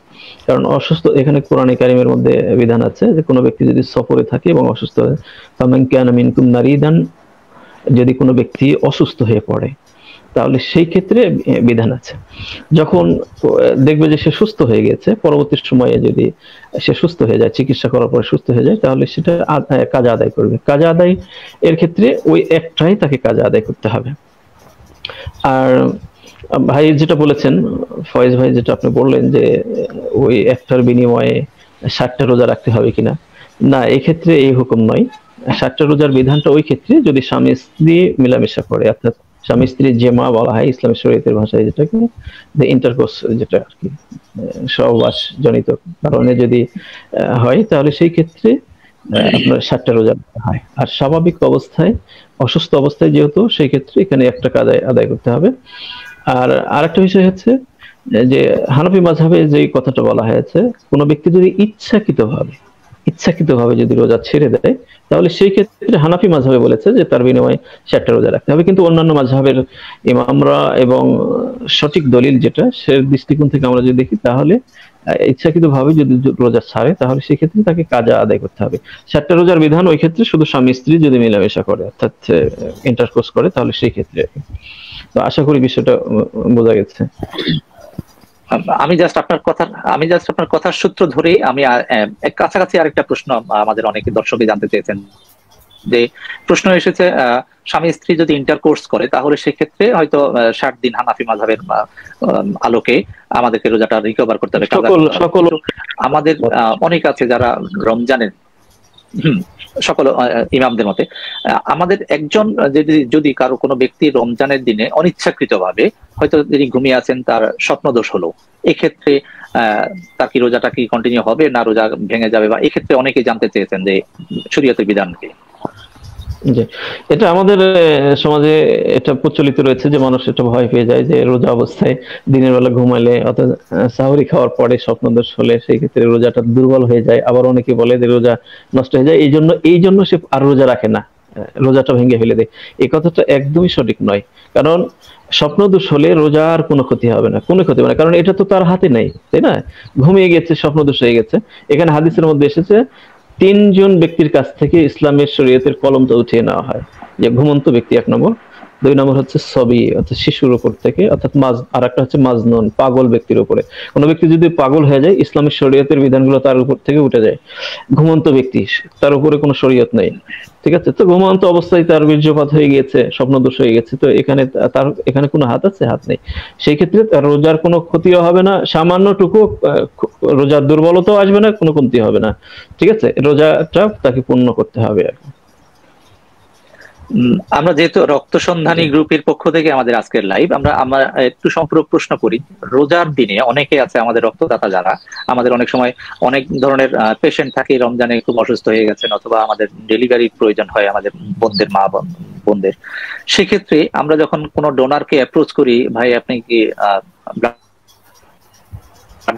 কারণ অসুস্থ, এখানে কোরআনে কারিমের মধ্যে বিধান আছে যে কোনো ব্যক্তি যদি সফরে থাকে এবং অসুস্থ হয়, ফামান কানা মিনকুম মারিদান, যদি কোনো ব্যক্তি অসুস্থ হয়ে পড়ে তাহলে সেই ক্ষেত্রে বিধান আছে। যখন দেখবে যে সে সুস্থ হয়ে গেছে, পরবর্তী সময়ে যদি সে সুস্থ হয়ে যায়, চিকিৎসা করার পরে সুস্থ হয়ে যায়, তাহলে সেটা কাজা আদায় করবে। কাজা আদায় এর ক্ষেত্রে ওই একটাই তাকে কাজা আদায় করতে হবে। আর ভাই যেটা বলেছেন, ফয়েজ ভাই যেটা আপনি বললেন যে ওই একটার বিনিময়ে 60টা রোজা রাখতে হবে কিনা, না, এক্ষেত্রে এই হুকুম নয়। 60টা রোজার বিধানটা ওই ক্ষেত্রে যদি স্বামী স্ত্রী মেলামেশা করে, অর্থাৎ স্বামী স্ত্রীর জেমা বলা হয় ইসলামী শরীয়তের ভাষায়, যেটাকে ইন্টারকোর্স, যেটা আর কি সহবাস জনিত কারণে যদি হয়, তাহলে সেই ক্ষেত্রে আপনার 60টা রোজা হয়। আর স্বাভাবিক অবস্থায়, অসুস্থ অবস্থায় যেহেতু, সেই ক্ষেত্রে এখানে একটা কাজা আদায় করতে হবে। আর আরেকটা বিষয় হচ্ছে যে হানাফি মাযহাবে যে কথাটা বলা হয়েছে, কোনো ব্যক্তি যদি ইচ্ছাকৃতভাবে যদি রোজা ছেড়ে দেয়, তাহলে সেই ক্ষেত্রে হানাফি মাযহাবে বলেছে যে তার বিনিময়ে 60টা রোজা রাখতে হবে। কিন্তু অন্যান্য মাযহাবের ইমামরা এবং সঠিক দলিল যেটা, সে দৃষ্টিকোণ থেকে আমরা যদি দেখি, তাহলে ইচ্ছাকৃতভাবে যদি রোজা ছাড়ে, তাহলে সেই ক্ষেত্রে তাকে কাজা আদায় করতে হবে। 60টা রোজার বিধান ওই ক্ষেত্রে শুধু স্বামী স্ত্রী যদি মেলামেশা করে, অর্থাৎ ইন্টারকোর্স করে, তাহলে সেই ক্ষেত্রে। তো আশা করি বিষয়টা বোঝা গেছে। আমি জাস্ট আপনার কথার সূত্র ধরে আমি কাছাকাছি আরেকটা প্রশ্ন আমাদের অনেকে দর্শকই জানতে চেয়েছেন, যে প্রশ্ন এসেছে স্বামী স্ত্রী যদি ইন্টারকোর্স করে, তাহলে সেক্ষেত্রে হয়তো 60 দিন হানাফি মাযহাবের আলোকে আমাদেরকে রোজাটা রিকভার করতে হবে। আমাদের অনেক আছে যারা রমজানের সকল ইমামদের মতে, আমাদের একজন যদি কারো কোনো ব্যক্তি রমজানের দিনে অনিচ্ছাকৃতভাবে হয়তো তিনি ঘুমিয়ে আছেন, তার স্বপ্নদোষ হলো, এক্ষেত্রে তার কি রোজাটা কি কন্টিনিউ হবে, না রোজা ভেঙে যাবে? বা এক্ষেত্রে অনেকে জানতে চেয়েছেন যে শরীয়তের বিধান কি। এটা আমাদের সমাজে এটা প্রচলিত রয়েছে যে মানুষ এটা ভয় পেয়ে যায় যে রোজা অবস্থায় দিনের বেলা ঘুমাইলে অর্থাৎ সাহরি খাওয়ার পরে স্বপ্নদোষ হলে সেই ক্ষেত্রে রোজাটা দুর্বল হয়ে যায়। আবার অনেকে বলে যে রোজা নষ্ট হয়ে যায়, এই জন্য সে আর রোজা রাখে না, রোজাটা ভেঙে ফেলে দেয়। এই কথাটা একদমই সঠিক নয়। কারণ স্বপ্নদোষ হলে রোজার কোনো ক্ষতি হবে না, কারণ এটা তো তার হাতে নেই, তাই না? ঘুমিয়ে গেছে, স্বপ্নদোষ হয়ে গেছে। এখানে হাদিসের মধ্যে এসেছে 3 জন ব্যক্তির কাছ থেকে ইসলামের শরীয়তের কলমটা উঠিয়ে নেওয়া হয়, যে ঘুমন্ত ব্যক্তি 1 নম্বর, 2 নম্বর হচ্ছে সবি অর্থাৎ শিশুর উপর থেকে, অর্থাৎ আর একটা হচ্ছে মাজনুন, পাগল ব্যক্তির উপরে। কোনো ব্যক্তি যদি পাগল হয়ে যায়, ইসলামের শরীয়তের বিধানগুলো তার উপর থেকে উঠে যায়। ঘুমন্ত ব্যক্তি, তার উপরে কোনো শরীয়ত নেই, ঠিক আছে? তো ঘুমন্ত অবস্থায় তার বীর্যপাত হয়ে গিয়েছে, স্বপ্নদোষ হয়ে গেছে, তো এখানে কোনো হাত আছে? হাত নেই। সেই ক্ষেত্রে তার রোজার কোনো ক্ষতিও হবে না, সামান্যটুকু রোজার দুর্বলতাও আসবে না, কোনো কমতি হবে না, ঠিক আছে? রোজাটা তাকে পূর্ণ করতে হবে আর কি। আমরা যেহেতু রক্ত সন্ধানী গ্রুপের পক্ষ থেকে আমাদের আজকের লাইভ, আমরা একটু সম্পূরক প্রশ্ন করি। রোজার দিনে অনেকে আছে আমাদের রক্তদাতা যারা, আমাদের অনেক সময় অনেক ধরনের পেশেন্ট থাকে, রমজানে খুব অসুস্থ হয়ে গেছেন অথবা আমাদের ডেলিভারি প্রয়োজন হয় আমাদের বোনদের, মা বোনদের। সেক্ষেত্রে আমরা যখন কোনো ডোনারকে অ্যাপ্রোচ করি, ভাই আপনি কি ব্লাড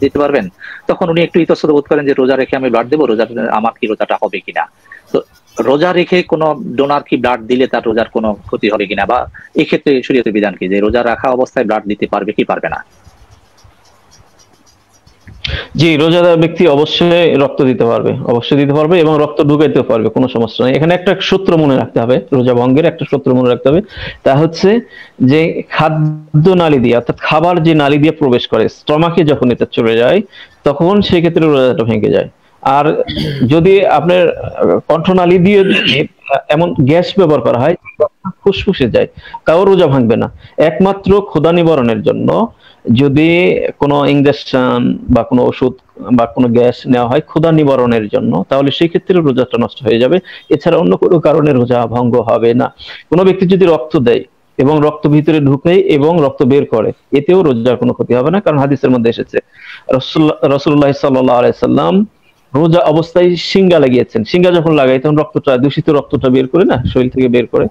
দিতে পারবেন, তখন উনি একটু ইতস্তত বোধ করেন যে রোজা রেখে আমি ব্লাড দেবো, রোজা আমার কি রোজাটা হবে কিনা। তো রোজা রেখে কোনো ডোনার কি ব্লাড দিলে তার রোজার কোনো ক্ষতি হবে কিনা, বা এক্ষেত্রে শরীয়তের বিধান কি, যে রোজা রাখা অবস্থায় ব্লাড দিতে পারবে কি পারবে না? জি, রোজাদার ব্যক্তি অবশ্যই রক্ত দিতে পারবে, অবশ্যই দিতে পারবে এবং রক্ত ঢুকাইতে পারবে, কোনো সমস্যা নেই। এখানে একটা সূত্র মনে রাখতে হবে, রোজা ভঙ্গের একটা সূত্র মনে রাখতে হবে, তা হচ্ছে যে খাদ্য নালী দিয়ে, অর্থাৎ খাবার যে নালী দিয়ে প্রবেশ করে স্টমাকে যখন এটা চলে যায়, তখন সেই ক্ষেত্রে রোজাটা ভেঙে যায়। আর যদি আপনার কণ্ঠনালী দিয়ে এমন গ্যাস ব্যবহার করা হয় ফুসফুসে যায়, তাও রোজা ভাঙবে না। একমাত্র ক্ষুধা নিবারণের জন্য যদি কোনো ইনজেকশন বা কোনো ওষুধ বা কোনো গ্যাস নেওয়া হয় ক্ষুধা নিবারণের জন্য, তাহলে সেই ক্ষেত্রে রোজাটা নষ্ট হয়ে যাবে। এছাড়া অন্য কোনো কারণে রোজা ভঙ্গ হবে না। কোনো ব্যক্তি যদি রক্ত দেয় এবং রক্ত ভিতরে ঢুকে এবং রক্ত বের করে, এতেও রোজার কোনো ক্ষতি হবে না, কারণ হাদিসের মধ্যে এসেছে রাসূলুল্লাহ সাল্লাল্লাহু আলাইহি সাল্লাম রোজা অবস্থায় সিঙ্গা লাগিয়েছেন। সিঙ্গা যখন লাগাই তখন রক্তটা, দূষিত রক্তটা বের করে না, শরীর থেকে বের করে,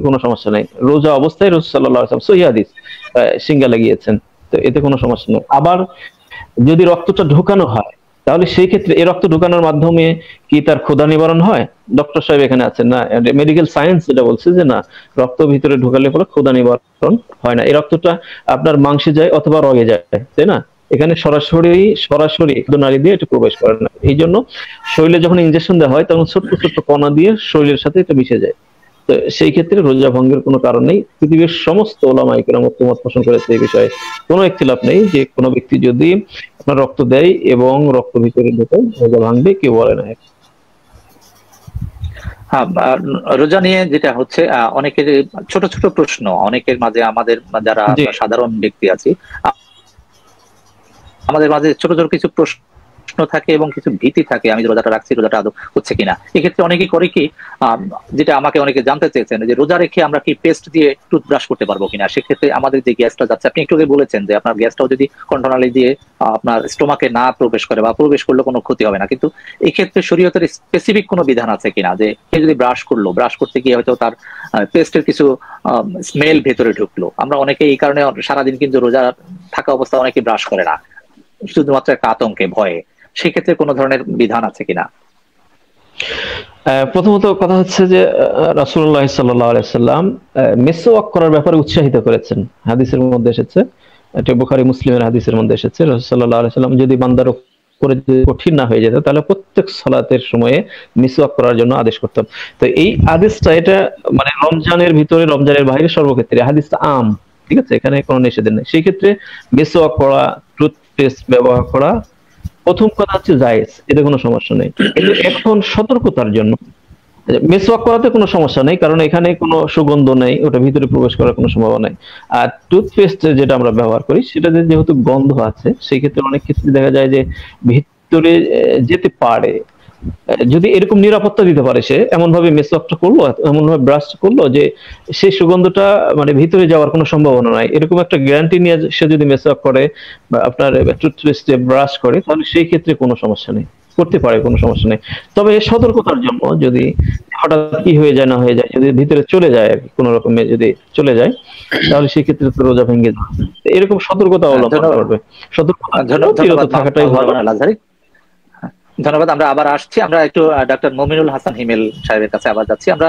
কোনো সমস্যা নাই। রোজা অবস্থায় রাসূল সাল্লাল্লাহু আলাইহি ওয়াসাল্লাম সহিহ হাদিস সিঙ্গা লাগিয়েছেন, তো এতে কোনো সমস্যা নেই। আবার যদি রক্তটা ঢোকানো হয়, তাহলে সেই ক্ষেত্রে এই রক্ত ঢোকানোর মাধ্যমে কি তার ক্ষুধা নিবারণ হয়? ডক্টর সাহেব এখানে আছেন না, মেডিকেল সায়েন্স যেটা বলছে যে না, রক্ত ভিতরে ঢোকালে পরে ক্ষুধা নিবারণ হয় না। এই রক্তটা আপনার মাংসে যায় অথবা রগে যায়, তাই না? এখানে সরাসরি নালী দিয়ে এটা প্রবেশ করে না। এই জন্য শরীরে যখন ইনজেকশন দেওয়া হয় তখন ছোট্ট ছোট্ট কণা দিয়ে শরীরের সাথে এটা মিশে যায়। তো সেই ক্ষেত্রে রোজা ভঙ্গের কোনো কারণ নেই। পৃথিবীর সমস্ত ওলামায়ে কেরাম মত পোষণ করেছে এই বিষয়ে, কোনো ইখতিলাফ নেই যে কোনো ব্যক্তি যদি আপনার রক্ত দেয় এবং রক্ত ভিতরে ঢোকে রোজা ভাঙবে, কেউ বলে না। হ্যাঁ, রোজা নিয়ে যেটা হচ্ছে অনেকের ছোট ছোট প্রশ্ন, অনেকের মাঝে, আমাদের যারা সাধারণ ব্যক্তি আছি আমাদের মাঝে ছোট ছোট কিছু প্রশ্ন থাকে এবং কিছু ভীতি থাকে, আমি রোজাটা রাখছি, রোজাটা আদৌ হচ্ছে কিনা। এক্ষেত্রে অনেকেই করে কি, যেটা আমাকে অনেকে জানতে চেয়েছেন যে রোজা রেখে আমরা কি পেস্ট দিয়ে টুথব্রাশ করতে পারবো কিনা। সেক্ষেত্রে আমাদের যে গ্যাসটা যাচ্ছে, আপনি একটু আগে বলেছেন যে আপনার গ্যাসটাও যদি কণ্ঠনালী দিয়ে আপনার স্টোমাকে না প্রবেশ করে বা প্রবেশ করলে কোনো ক্ষতি হবে না, কিন্তু এই ক্ষেত্রে শরীয়তের স্পেসিফিক কোনো বিধান আছে কিনা, যে কেউ যদি ব্রাশ করতে গিয়ে হয়তো তার পেস্টের কিছু স্মেল ভেতরে ঢুকলো। আমরা অনেকে এই কারণে সারাদিন কিন্তু রোজা থাকা অবস্থায় অনেকে ব্রাশ করে না, শুধুমাত্র একটা আতঙ্কে, ভয়ে। সেক্ষেত্রে কোনো ধরনের বিধান আছে কিনা? প্রথমত কথা হচ্ছে যে রাসূলুল্লাহ সাল্লাল্লাহু আলাইহি সাল্লাম মিসওয়াক করার ব্যাপারে উৎসাহিত করেছেন। হাদিসের মধ্যে এসেছে, এটা বুখারী মুসলিমের হাদিসের মধ্যে এসেছে, রাসূল সাল্লাল্লাহু আলাইহি সাল্লাম যদি বান্দার উপরে কঠিন না হয়ে যেত তাহলে প্রত্যেক সালাতের সময়ে মিসওয়াক করার জন্য আদেশ করতেন। তো এই আদেশটা, এটা মানে রমজানের ভিতরে, রমজানের বাইরে সর্বক্ষেত্রে হাদিসটা আম, ঠিক আছে, এখানে কোনো নিষেধ নেই। সেই ক্ষেত্রে মিসওয়াক করা, টুথপেস্ট ব্যবহার করা প্রথম কথা হচ্ছে জায়েজ, এতে কোনো সমস্যা নেই। কিন্তু এখন সতর্কতার জন্য মিসওয়াক করাতে কোনো সমস্যা নেই, কারণ এখানে কোনো সুগন্ধ নেই, ওটা ভিতরে প্রবেশ করার কোনো সম্ভাবনা নেই। আর টুথপেস্ট যেটা আমরা ব্যবহার করি সেটাতে যেহেতু গন্ধ আছে, সেই ক্ষেত্রে অনেক ক্ষেত্রে দেখা যায় যে ভিতরে যেতে পারে। যদি এরকম নিরাপত্তা দিতে পারে, সে এমন ভাবে মিসওয়াকটা করলো, এমন ভাবে ব্রাশ করলো যে সেই সুগন্ধটা মানে ভিতরে যাওয়ার কোনো সম্ভাবনা নাই, এরকম একটা গ্যারান্টি নিয়ে সে যদি মিসওয়াক করে বা আপনার টুথপেস্টে ব্রাশ করে, তাহলে সেই ক্ষেত্রে কোনো সমস্যা নেই, করতে পারে, কোনো সমস্যা নেই। তবে সতর্কতার জন্য যদি হঠাৎ কি হয়ে যায় না হয়ে যায়, যদি ভিতরে চলে যায় আর কি, কোনো রকমে যদি চলে যায়, তাহলে সেই ক্ষেত্রে তো রোজা ভেঙে যাবে। এরকম সতর্কতা অবলম্বন করবে, সতর্কতা থাকাটাই ভালো। ধন্যবাদ। আমরা আবার আসছি, আমরা একটু ডক্টর মমিনুল হাসান হিমেল সাহেবের কাছে আবার যাচ্ছি। আমরা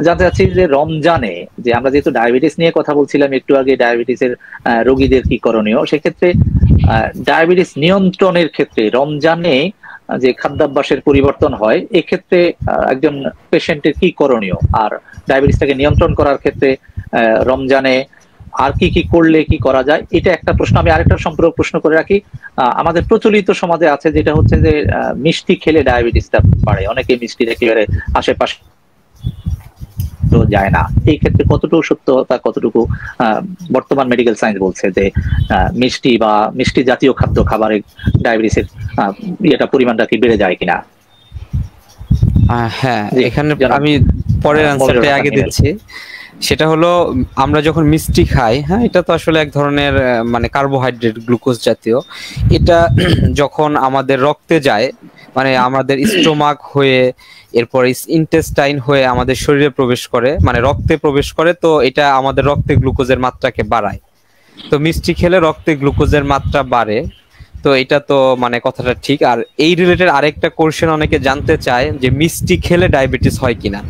জানতে চাচ্ছি যে রমজানে, যে আমরা যেহেতু ডায়াবেটিস নিয়ে কথা বলছিলাম একটু আগে, ডায়াবেটিসের রোগীদের কি করণীয়, সেক্ষেত্রে ডায়াবেটিস নিয়ন্ত্রণের ক্ষেত্রে রমজানে যে খাদ্যাভ্যাসের পরিবর্তন হয়, এক্ষেত্রে একজন পেশেন্টের কি করণীয়, আর ডায়াবেটিসটাকে নিয়ন্ত্রণ করার ক্ষেত্রে রমজানে আর কি কি করলে কি করা যায়, এটা একটা প্রশ্ন। আমি আরেকটা সম্পর্ক প্রশ্ন করে রাখি, আমাদের প্রচলিত সমাজে আছে যেটা হচ্ছে যে মিষ্টি খেলে ডায়াবেটিসটা বাড়ে, অনেকে মিষ্টি একেবারে আশেপাশে তো যায় না। এই ক্ষেত্রে কতটুকু সত্যতা, কতটুকু বর্তমান মেডিকেল সায়েন্স বলছে যে মিষ্টি বা মিষ্টি জাতীয় খাবারে ডায়াবেটিসের পরিমাণটা কি বেড়ে যায় কিনা? হ্যাঁ, এখানে আমি পরের অ্যান্সারটা আগে দিচ্ছি। সেটা হলো আমরা যখন মিষ্টি খাই, হ্যাঁ, এটা তো আসলে এক ধরনের মানে কার্বোহাইড্রেট, গ্লুকোজ জাতীয়। এটা যখন আমাদের রক্তে যায়, মানে আমাদের স্টোমাক হয়ে এরপরে ইন্টেস্টাইন হয়ে আমাদের শরীরে প্রবেশ করে, মানে রক্তে প্রবেশ করে, তো এটা আমাদের রক্তে গ্লুকোজের মাত্রাকে বাড়ায়। তো মিষ্টি খেলে রক্তে গ্লুকোজের মাত্রা বাড়ে। তো এটা তো মানে কথাটা ঠিক। আর এই রিলেটেড আরেকটা কোশ্চেন অনেকে জানতে চায় যে মিষ্টি খেলে ডায়াবেটিস হয় কিনা।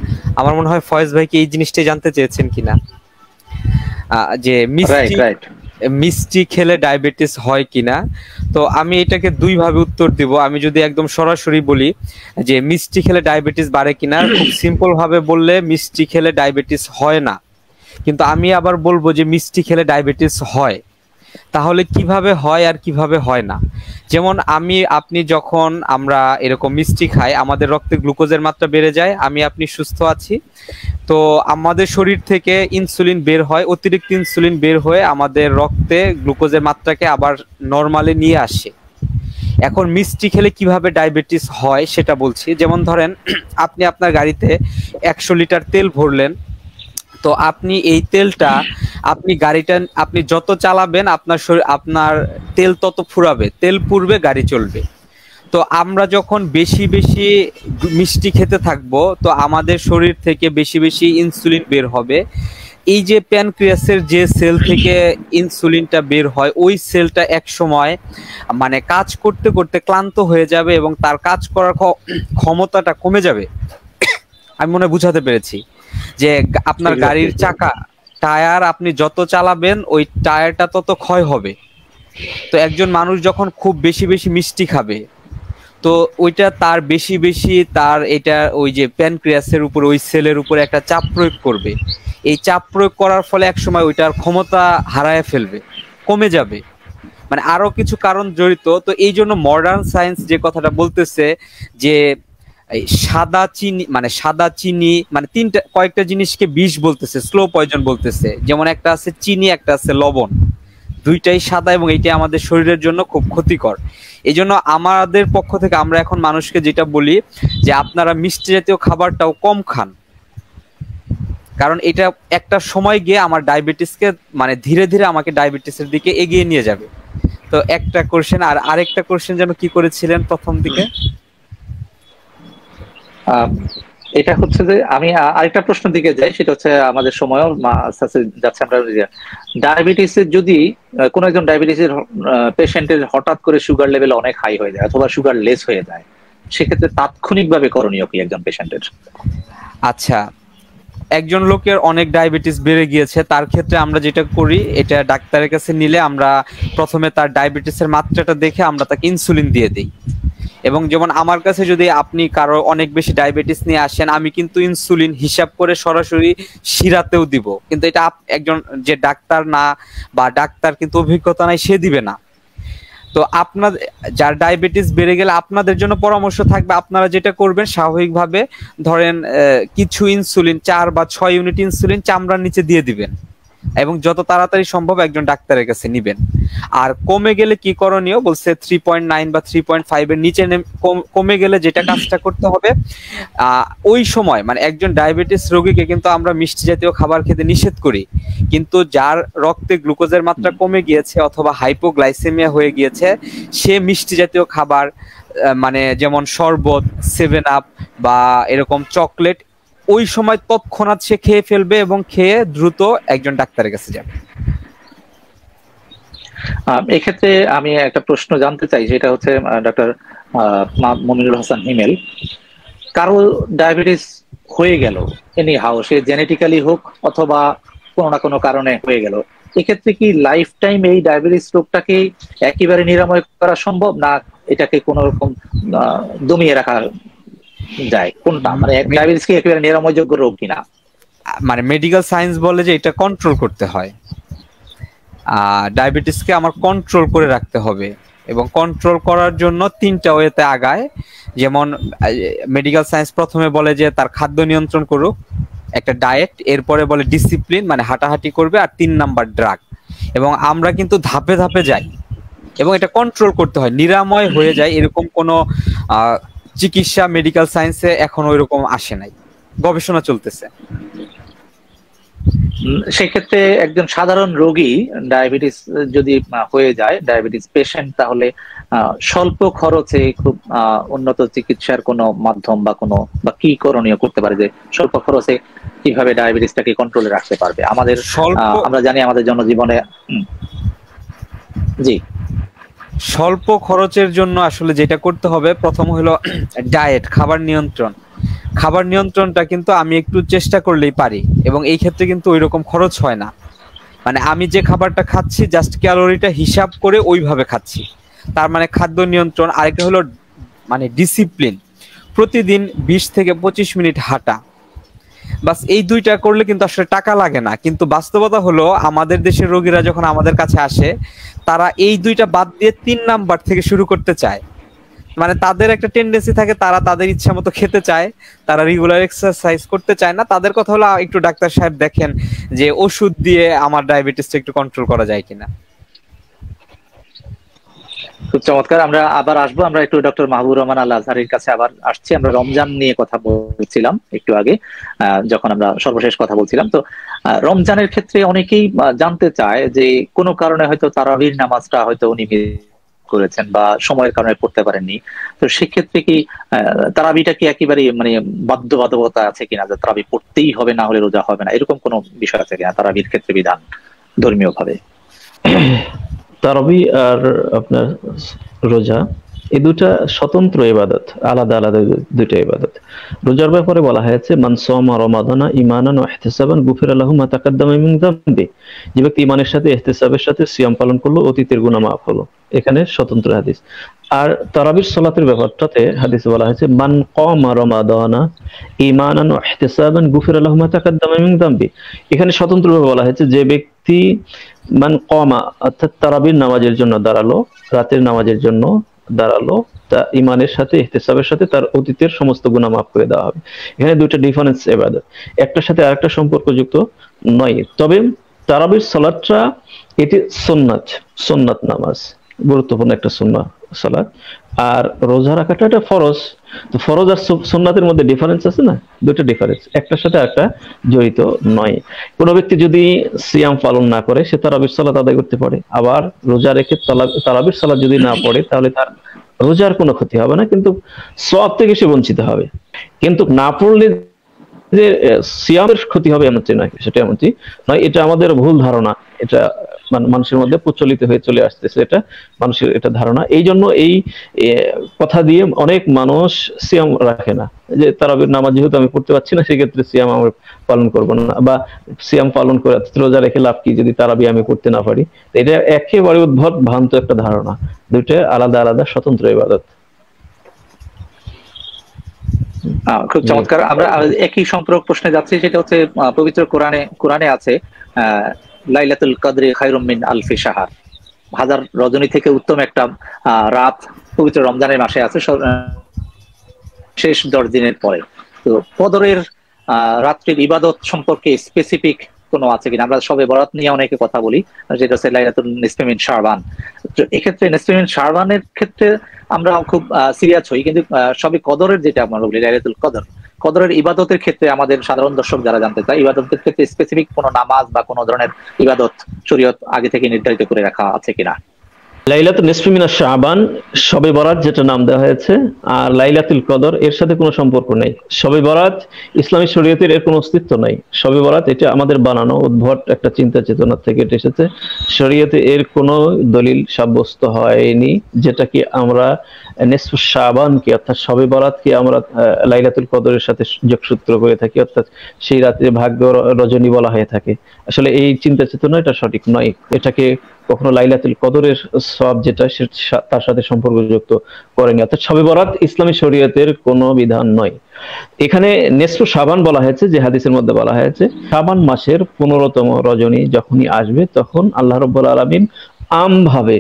আমার মনে হয় ফয়েজ ভাই কি এই জিনিসটাই জানতে চেয়েছেন কিনা, যে মিষ্টি খেলে ডায়াবেটিস হয় কিনা। তো আমি এটাকে দুই ভাবে উত্তর দিব। আমি যদি একদম সরাসরি বলি যে মিষ্টি খেলে ডায়াবেটিস বাড়ে কিনা, খুব সিম্পল ভাবে বললে মিষ্টি খেলে ডায়াবেটিস হয় না। কিন্তু আমি আবার বলবো যে মিষ্টি খেলে ডায়াবেটিস হয়। তাহলে কিভাবে হয় আর কিভাবে হয় না? যেমন আপনি যখন আমরা এরকম মিষ্টি খাই, আমাদের রক্তে গ্লুকোজের মাত্রা বেড়ে যায়, আপনি সুস্থ আছি, তো আমাদের শরীর থেকে ইনসুলিন বের হয়, অতিরিক্ত ইনসুলিন বের হয়ে আমাদের রক্তে গ্লুকোজের মাত্রাকে আবার নরমালে নিয়ে আসে। এখন মিষ্টি খেলে কিভাবে ডায়াবেটিস হয় সেটা বলছি। যেমন ধরেন আপনি আপনার গাড়িতে 100 লিটার তেল ভরলেন, তো আপনি এই তেলটা আপনি যত চালাবেন আপনার তেল তত ফুরাবে, তেল পুড়বে, গাড়ি চলবে। তো আমরা যখন বেশি বেশি মিষ্টি খেতে থাকবো, তো আমাদের শরীর থেকে বেশি বেশি ইনসুলিন বের হবে। এই যে প্যানক্রিয়াসের যে সেল থেকে ইনসুলিনটা বের হয়, ওই সেলটা এক সময় মানে কাজ করতে করতে ক্লান্ত হয়ে যাবে এবং তার কাজ করার ক্ষমতাটা কমে যাবে। আমি মনে হয় বুঝাতে পেরেছি যে আপনার গাড়ির চাকা, টায়ার আপনি যত চালাবেন ওই টায়ারটা তত ক্ষয় হবে। তো একজন মানুষ যখন খুব বেশি বেশি মিষ্টি খাবে, তো ওইটা তার বেশি বেশি এটা ওই যে প্যানক্রিয়াসের উপর, ওই সেলের উপর একটা চাপ প্রয়োগ করবে। এই চাপ প্রয়োগ করার ফলে একসময় ওইটার ক্ষমতা হারায় ফেলবে, কমে যাবে। মানে আরো কিছু কারণ জড়িত। তো এই জন্য মডার্ন সায়েন্স যে কথাটা বলতেছে যে সাদা চিনি মানে কয়েকটা জিনিসকে বিষ বলতেছে, স্লো পয়জন বলতেছে। যেমন একটা আছে চিনি, একটা আছে লবণ, দুইটাই সাদা এবং এইটা আমাদের শরীরের জন্য খুব ক্ষতিকর। এই জন্য আমাদের পক্ষ থেকে আমরা এখন মানুষকে যেটা বলি যে আপনারা মিষ্টি জাতীয় খাবারটাও কম খান, কারণ এটা একটা সময় গিয়ে আমার ডায়াবেটিসকে মানে ধীরে ধীরে আমাকে ডায়াবেটিসের দিকে এগিয়ে নিয়ে যাবে। তো একটা কোশ্চেন, আর আরেকটা কোশ্চেন যেন কি করেছিলেন প্রথম দিকে? এটা হচ্ছে যে আমি আরেকটা প্রশ্ন দিকে যাই, সেটা হচ্ছে আমাদের সময়ও যাচ্ছে। আমরা ডায়াবেটিসের যদি কোন একজন ডায়াবেটিসের পেশেন্টের হঠাৎ করে সুগার লেভেল অনেক হাই হয়ে যায় অথবা সুগার লেস হয়ে যায়, সেক্ষেত্রে তাৎক্ষণিকভাবে করণীয় কি একজন পেশেন্টের? আচ্ছা, একজন লোকের অনেক ডায়াবেটিস বেড়ে গিয়েছে, তার ক্ষেত্রে আমরা যেটা করি, এটা ডাক্তারের কাছে নিলে আমরা প্রথমে তার ডায়াবেটিসের মাত্রাটা দেখে আমরা তাকে ইনসুলিন দিয়ে দিই। এবং যেমন আমার কাছে যদি আপনি কারো অনেক বেশি ডায়াবেটিস নিয়ে আসেন, আমি কিন্তু ইনসুলিন হিসাব করে সরাসরি শিরাতেও দিব, কিন্তু এটা একজন যে ডাক্তার না বা ডাক্তার কিন্তু অভিজ্ঞতা নাই সে দিবে না। তো আপনাদের যার ডায়াবেটিস বেড়ে গেলে আপনাদের জন্য পরামর্শ থাকবে, আপনারা যেটা করবেন স্বাভাবিকভাবে ধরেন কিছু ইনসুলিন 4 বা 6 ইউনিট ইনসুলিন চামড়ার নিচে দিয়ে দিবেন এবং যত তাড়াতাড়ি সম্ভব একজন ডাক্তারের কাছে নিবেন। আর কমে গেলে কি করণীয় বলছে 3.9 বা 3.5 এর নিচে কমে গেলে যেটা কাজটা করতে হবে, ওই সময় মানে একজন ডায়াবেটিস রোগীকে কিন্তু আমরা মিষ্টি জাতীয় খাবার খেতে নিষেধ করি, কিন্তু যার রক্তে গ্লুকোজের মাত্রা কমে গিয়েছে অথবা হাইপোগ্লাইসেমিয়া হয়ে গিয়েছে, সে মিষ্টি জাতীয় খাবার মানে যেমন শরবত, 7 আপ বা এরকম চকলেট ওই সময় তৎক্ষণাৎ সে খেয়ে ফেলবে এবং খেয়ে দ্রুত একজন ডাক্তারের কাছে যাবে। এক্ষেত্রে আমি একটা প্রশ্ন জানতে চাই, যেটা হচ্ছে ডক্টর মমিনুল হাসান হিমেল, কারো ডায়াবেটিস হয়ে গেল এনি হাউ, সে জেনেটিক্যালি হোক অথবা কোনো না কোনো কারণে হয়ে গেল, এক্ষেত্রে কি লাইফ টাইম এই ডায়াবেটিস রোগটাকে একেবারে নিরাময় করা সম্ভব, না এটাকে কোন রকম দমিয়ে রাখা যায়? কোনটা মানে ডায়াবেটিস কি একেবারে নিরাময়যোগ্য রোগ কিনা? মানে মেডিকেল সায়েন্স বলে যে এটা কন্ট্রোল করতে হয়, ডায়াবেটিসকে আমার কন্ট্রোল করে রাখতে হবে এবং কন্ট্রোল করার জন্য 3টা ওয়েতে আগায়। যেমন মেডিকেল সায়েন্স প্রথমে বলে যে তার খাদ্য নিয়ন্ত্রণ করুক, একটা ডায়েট, এরপরে বলে ডিসিপ্লিন মানে হাঁটাহাঁটি করবে, আর 3 নাম্বার ড্রাগ। এবং আমরা কিন্তু ধাপে ধাপে যাই এবং এটা কন্ট্রোল করতে হয়, নিরাময় হয়ে যায় এরকম কোনো চিকিৎসা মেডিকেল সায়েন্সে এখন ওইরকম আসে নাই। গবেষণা চলতেছে। সেক্ষেত্রে একজন সাধারণ রোগী ডায়াবেটিস যদি হয়ে যায়, ডায়াবেটিস পেশেন্ট, তাহলে স্বল্প খরচে খুব উন্নত চিকিৎসার কোনো মাধ্যম বা কি করণীয় করতে পারে, যে স্বল্প খরচে কিভাবে ডায়াবেটিসটাকে কন্ট্রোলে রাখতে পারবে? আমাদের আমরা জানি আমাদের জনজীবনে জি স্বল্প খরচের জন্য আসলে যেটা করতে হবে, প্রথম হলো ডায়েট, খাবার নিয়ন্ত্রণ। খাবার নিয়ন্ত্রণটা কিন্তু আমি একটু চেষ্টা করলেই পারি, এবং এই ক্ষেত্রে কিন্তু ওই রকম খরচ হয় না। মানে আমি যে খাবারটা খাচ্ছি জাস্ট ক্যালোরিটা হিসাব করে ওইভাবে খাচ্ছি, তার মানে খাদ্য নিয়ন্ত্রণ। আরেকটা হলো মানে ডিসিপ্লিন, প্রতিদিন 20 থেকে 25 মিনিট হাঁটা। বাস এই দুইটা করলে কিন্তু আসলে টাকা লাগে না। কিন্তু বাস্তবতা হলো আমাদের দেশের রোগীরা যখন আমাদের কাছে আসে, তারা এই দুইটা বাদ দিয়ে 3 নাম্বার থেকে শুরু করতে চায়। মানে তাদের একটা টেন্ডেন্সি থাকে, তারা তাদের ইচ্ছা মতো খেতে চায়, তারা রেগুলার এক্সারসাইজ করতে চায় না। তাদের কথা হলো একটু ডাক্তার সাহেব দেখেন যে ওষুধ দিয়ে আমার ডায়াবেটিসটা একটু কন্ট্রোল করা যায় কিনা। খুব চমৎকার। আমরা আবার আসবো, আমরা একটু ডক্টর মাহবুবুর রহমান আল আজহারীর কাছে আবার আসছি। আমরা রমজান নিয়ে কথা বলছিলাম একটু আগে, যখন আমরা সর্বশেষ কথা বলছিলাম। তো রমজানের ক্ষেত্রে অনেকেই জানতে চায় যে কোনো কারণে হয়তো তারাবির নামাজটা হয়তো উনি করেছেন বা সময়ের কারণে পড়তে পারেননি, তো সেক্ষেত্রে কি তারাবিটা কি একেবারে মানে বাধ্যবাধকতা আছে কিনা, যে তারাবি পড়তেই হবে, না হলে রোজা হবে না, এরকম কোনো বিষয় আছে কিনা তারাবির ক্ষেত্রে বিধান ধর্মীয় ভাবে? তারাবি আর আপনার রোজা এই দুটা স্বতন্ত্র ইবাদত, আলাদা আলাদা দুইটা ইবাদত। রোজার ব্যাপারে বলা হয়েছে মান সামা রমাদানা ঈমানান ওয়া ইহতিসাবান গুফিরা লাহু মা তাকাদ্দামা মিন যামবি। যে ব্যক্তি ঈমানের সাথে ইহতিসাবের সাথে সিয়াম পালন করলো, অতীতের গুনাহ মাফ হলো। এখানে স্বতন্ত্র হাদিস। আর তারাবির সালাতের ব্যাপারটাতে হাদিসে বলা হয়েছে মান কামা রমাদানা ঈমানান ওয়া ইহতিসাবান গুফিরা লাহু মা তাকাদ্দামা মিন যামবি। এখানে স্বতন্ত্রভাবে বলা হয়েছে যে ব্যক্তি মান কামা অর্থাৎ তারাবির নামাজের জন্য দাঁড়ালো, রাতের নামাজের জন্য দাঁড়ালো, তা ইমানের সাথে ইহতিসাবের সাথে তার অতীতের সমস্ত গুনাহ মাফ করে দেওয়া হবে। এখানে দুইটা ডিফারেন্স ইবাদত, একটার সাথে আরেকটা সম্পর্কযুক্ত নয়। তবে তারাবির সালাতটা এটি সুন্নাত নামাজ, গুরুত্বপূর্ণ একটা সুন্নাত সালাত। আর রোজা রাখাটা একটা ফরজ। তো ফরজ আর সুন্নাতের মধ্যে ডিফারেন্স আছে না, দুটো ডিফারেন্স, একটার সাথে একটা জড়িত নয়। কোনো ব্যক্তি যদি সিয়াম পালন না করে সে তারাবির সালাত আদায় করতে পারে, আবার রোজা রেখে তারাবির সালাত যদি না পড়ে তাহলে তার রোজার কোনো ক্ষতি হবে না, কিন্তু সওয়াব থেকে সে বঞ্চিত হবে। কিন্তু না পড়লে যে সিয়ামের ক্ষতি হবে এমনটি নয়, সেটা এমনটি নয়। এটা আমাদের ভুল ধারণা, এটা মানুষের মধ্যে প্রচলিত হয়ে চলে আসতেছে, এটা মানুষের এটা ধারণা। এই জন্য এই কথা দিয়ে অনেক মানুষ সিয়াম রাখে না, যে তারাবির নামাজ যেহেতু আমি পড়তে পারছি না সেক্ষেত্রে সিয়াম আমি পালন করবো না, বা সিয়াম পালন করে রোজা রেখে লাভ কি যদি তারাবি আমি করতে না পারি। এটা একেবারে উদ্ভট ভ্রান্ত একটা ধারণা। দুইটা আলাদা আলাদা স্বতন্ত্র ইবাদত। খুব চমৎকার। আমরা একই সম্পর্ক প্রশ্নে যাচ্ছি, সেটা হচ্ছে পবিত্র কোরআনে আছে লাইলাতুল কদরি খায়রুম মিন আলফি শাহর, হাজার রজনী থেকে উত্তম একটা রাত পবিত্র রমজানের মাসে আছে, শেষ 10 দিনের পরে। তো কদরের রাত্রির ইবাদত সম্পর্কে স্পেসিফিক কোনো আছে কিনা? আমরা সবে বরাত নিয়ে অনেকে কথা বলি, যেটা হচ্ছে লাইলাতুল নিসফি মিন শাবান। তো এক্ষেত্রে নিসফি মিন শাবানের ক্ষেত্রে আমরা খুব সিরিয়াস হই, কিন্তু সবে কদরের যেটা আমরা বলি লাইলাতুল কদরের ইবাদতের ক্ষেত্রে আমাদের সাধারণ দর্শক যারা জানতে চায়, ইবাদতের ক্ষেত্রে স্পেসিফিক কোনো নামাজ বা কোনো ধরনের ইবাদত শরীয়ত আগে থেকে নির্ধারিত করে রাখা আছে কিনা? লাইলাতুল নিসফি মিনাশ শাবান শবে বরাত যেটা নাম দেওয়া হয়েছে, আর লাইলাতুল কদর এর সাথে কোনো সম্পর্ক নেই। শবে বরাত ইসলামী শরীয়তের এর কোনো অস্তিত্ব নাই। শবে বরাত এটা আমাদের বানানো উদ্ভট একটা চিন্তা চেতনা থেকে এটা এসেছে। শরীয়তে এর কোনো দলিল সাব্যস্ত হয়নি, যেটা কি আমরা নিসফু শাবানকে অর্থাৎ শবে বরাতকে আমরা লাইলাতুল কদরের সাথে যোগসূত্র করে থাকি, অর্থাৎ সেই রাতে ভাগ্য রজনী বলা হয়ে থাকে। আসলে এই চিন্তা চেতনা এটা সঠিক নয়। এটাকে কখনো লাইলাতুল কদরের সওয়াব যেটা তার সাথে সম্পর্কযুক্ত করেনি, অর্থাৎ শবে বরাত ইসলামী শরীয়তের কোনো বিধান নয়। এখানে নিসফু শাবান বলা হয়েছে, যে হাদিসের মধ্যে বলা হয়েছে শাবান মাসের 15তম রজনী যখনই আসবে তখন আল্লাহ রাব্বুল আলামিন আমভাবে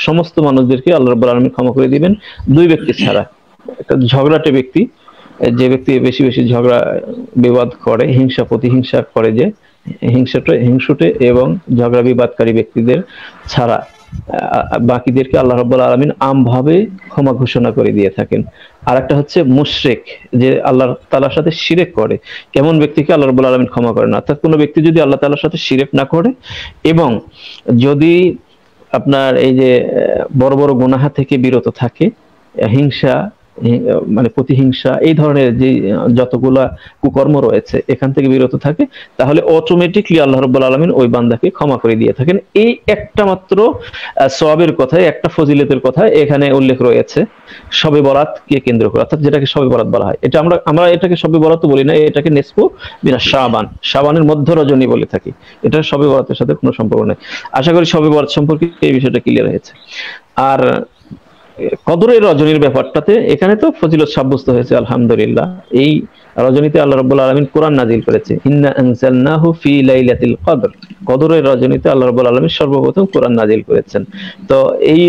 সমস্ত মানুষদেরকে আল্লাহ রাব্বুল আলামিন ক্ষমা করে দিবেন, দুই ব্যক্তি ছাড়া। একটা ঝগড়াটে ব্যক্তি, যে ব্যক্তি বেশি বেশি ঝগড়া বিবাদ করে, হিংসা প্রতিহিংসা করে, যে হিংসুটে এবং ঝগড়া বিবাদকারী ব্যক্তিদের ছাড়া বাকিদেরকে আল্লাহ রাব্বুল আলামিন আমভাবে ক্ষমা ঘোষণা করে দিয়ে থাকেন। আর একটা হচ্ছে মুশরিক, যে আল্লাহ তাআলার সাথে শিরক করে, এমন ব্যক্তিকে আল্লাহ রাব্বুল আলামিন ক্ষমা করেন না। অর্থাৎ কোনো ব্যক্তি যদি আল্লাহ তাআলার সাথে শিরক না করে এবং যদি আপনার এই যে বড় বড় গুনাহ থেকে বিরত থাকে, হিংসা মানে প্রতিহিংসা এই ধরনের যে যতগুলা কুকর্ম রয়েছে এখান থেকে বিরত থাকে, তাহলে অটোমেটিকলি আল্লাহ রাব্বুল আলামিন ওই বান্দাকে ক্ষমা করে দিয়ে থাকেন। এই একটা মাত্র সওয়াবের কথা, একটা ফজিলতের কথা এখানে উল্লেখ রয়েছে শবে বরাতকে কেন্দ্র করে, অর্থাৎ যেটাকে শবে বরাত বলা হয়। এটা আমরা এটাকে শবে বরাত বলি না, এটাকে নিসফু মিনাশ শাবান, শাবানের মধ্য রজনী বলে থাকি। এটা শবে বরাতের সাথে কোনো সম্পর্ক নেই। আশা করি শবে বরাত সম্পর্কে এই বিষয়টা ক্লিয়ার হয়েছে। আর কদরের রজনীর ব্যাপারটাতে এখানে তো ফজিলত সাব্যস্ত হয়েছে আলহামদুলিল্লাহ। এই রজনীতে আল্লাহ রাব্বুল আলামিন কোরআন নাযিল করেছে, ইন্না আনজালনাহু ফি লাইলাতিল কদর। কদরের রজনীতে আল্লাহ রাব্বুল আলামিন সর্বপ্রথম কোরআন নাযিল করেছেন। তো এই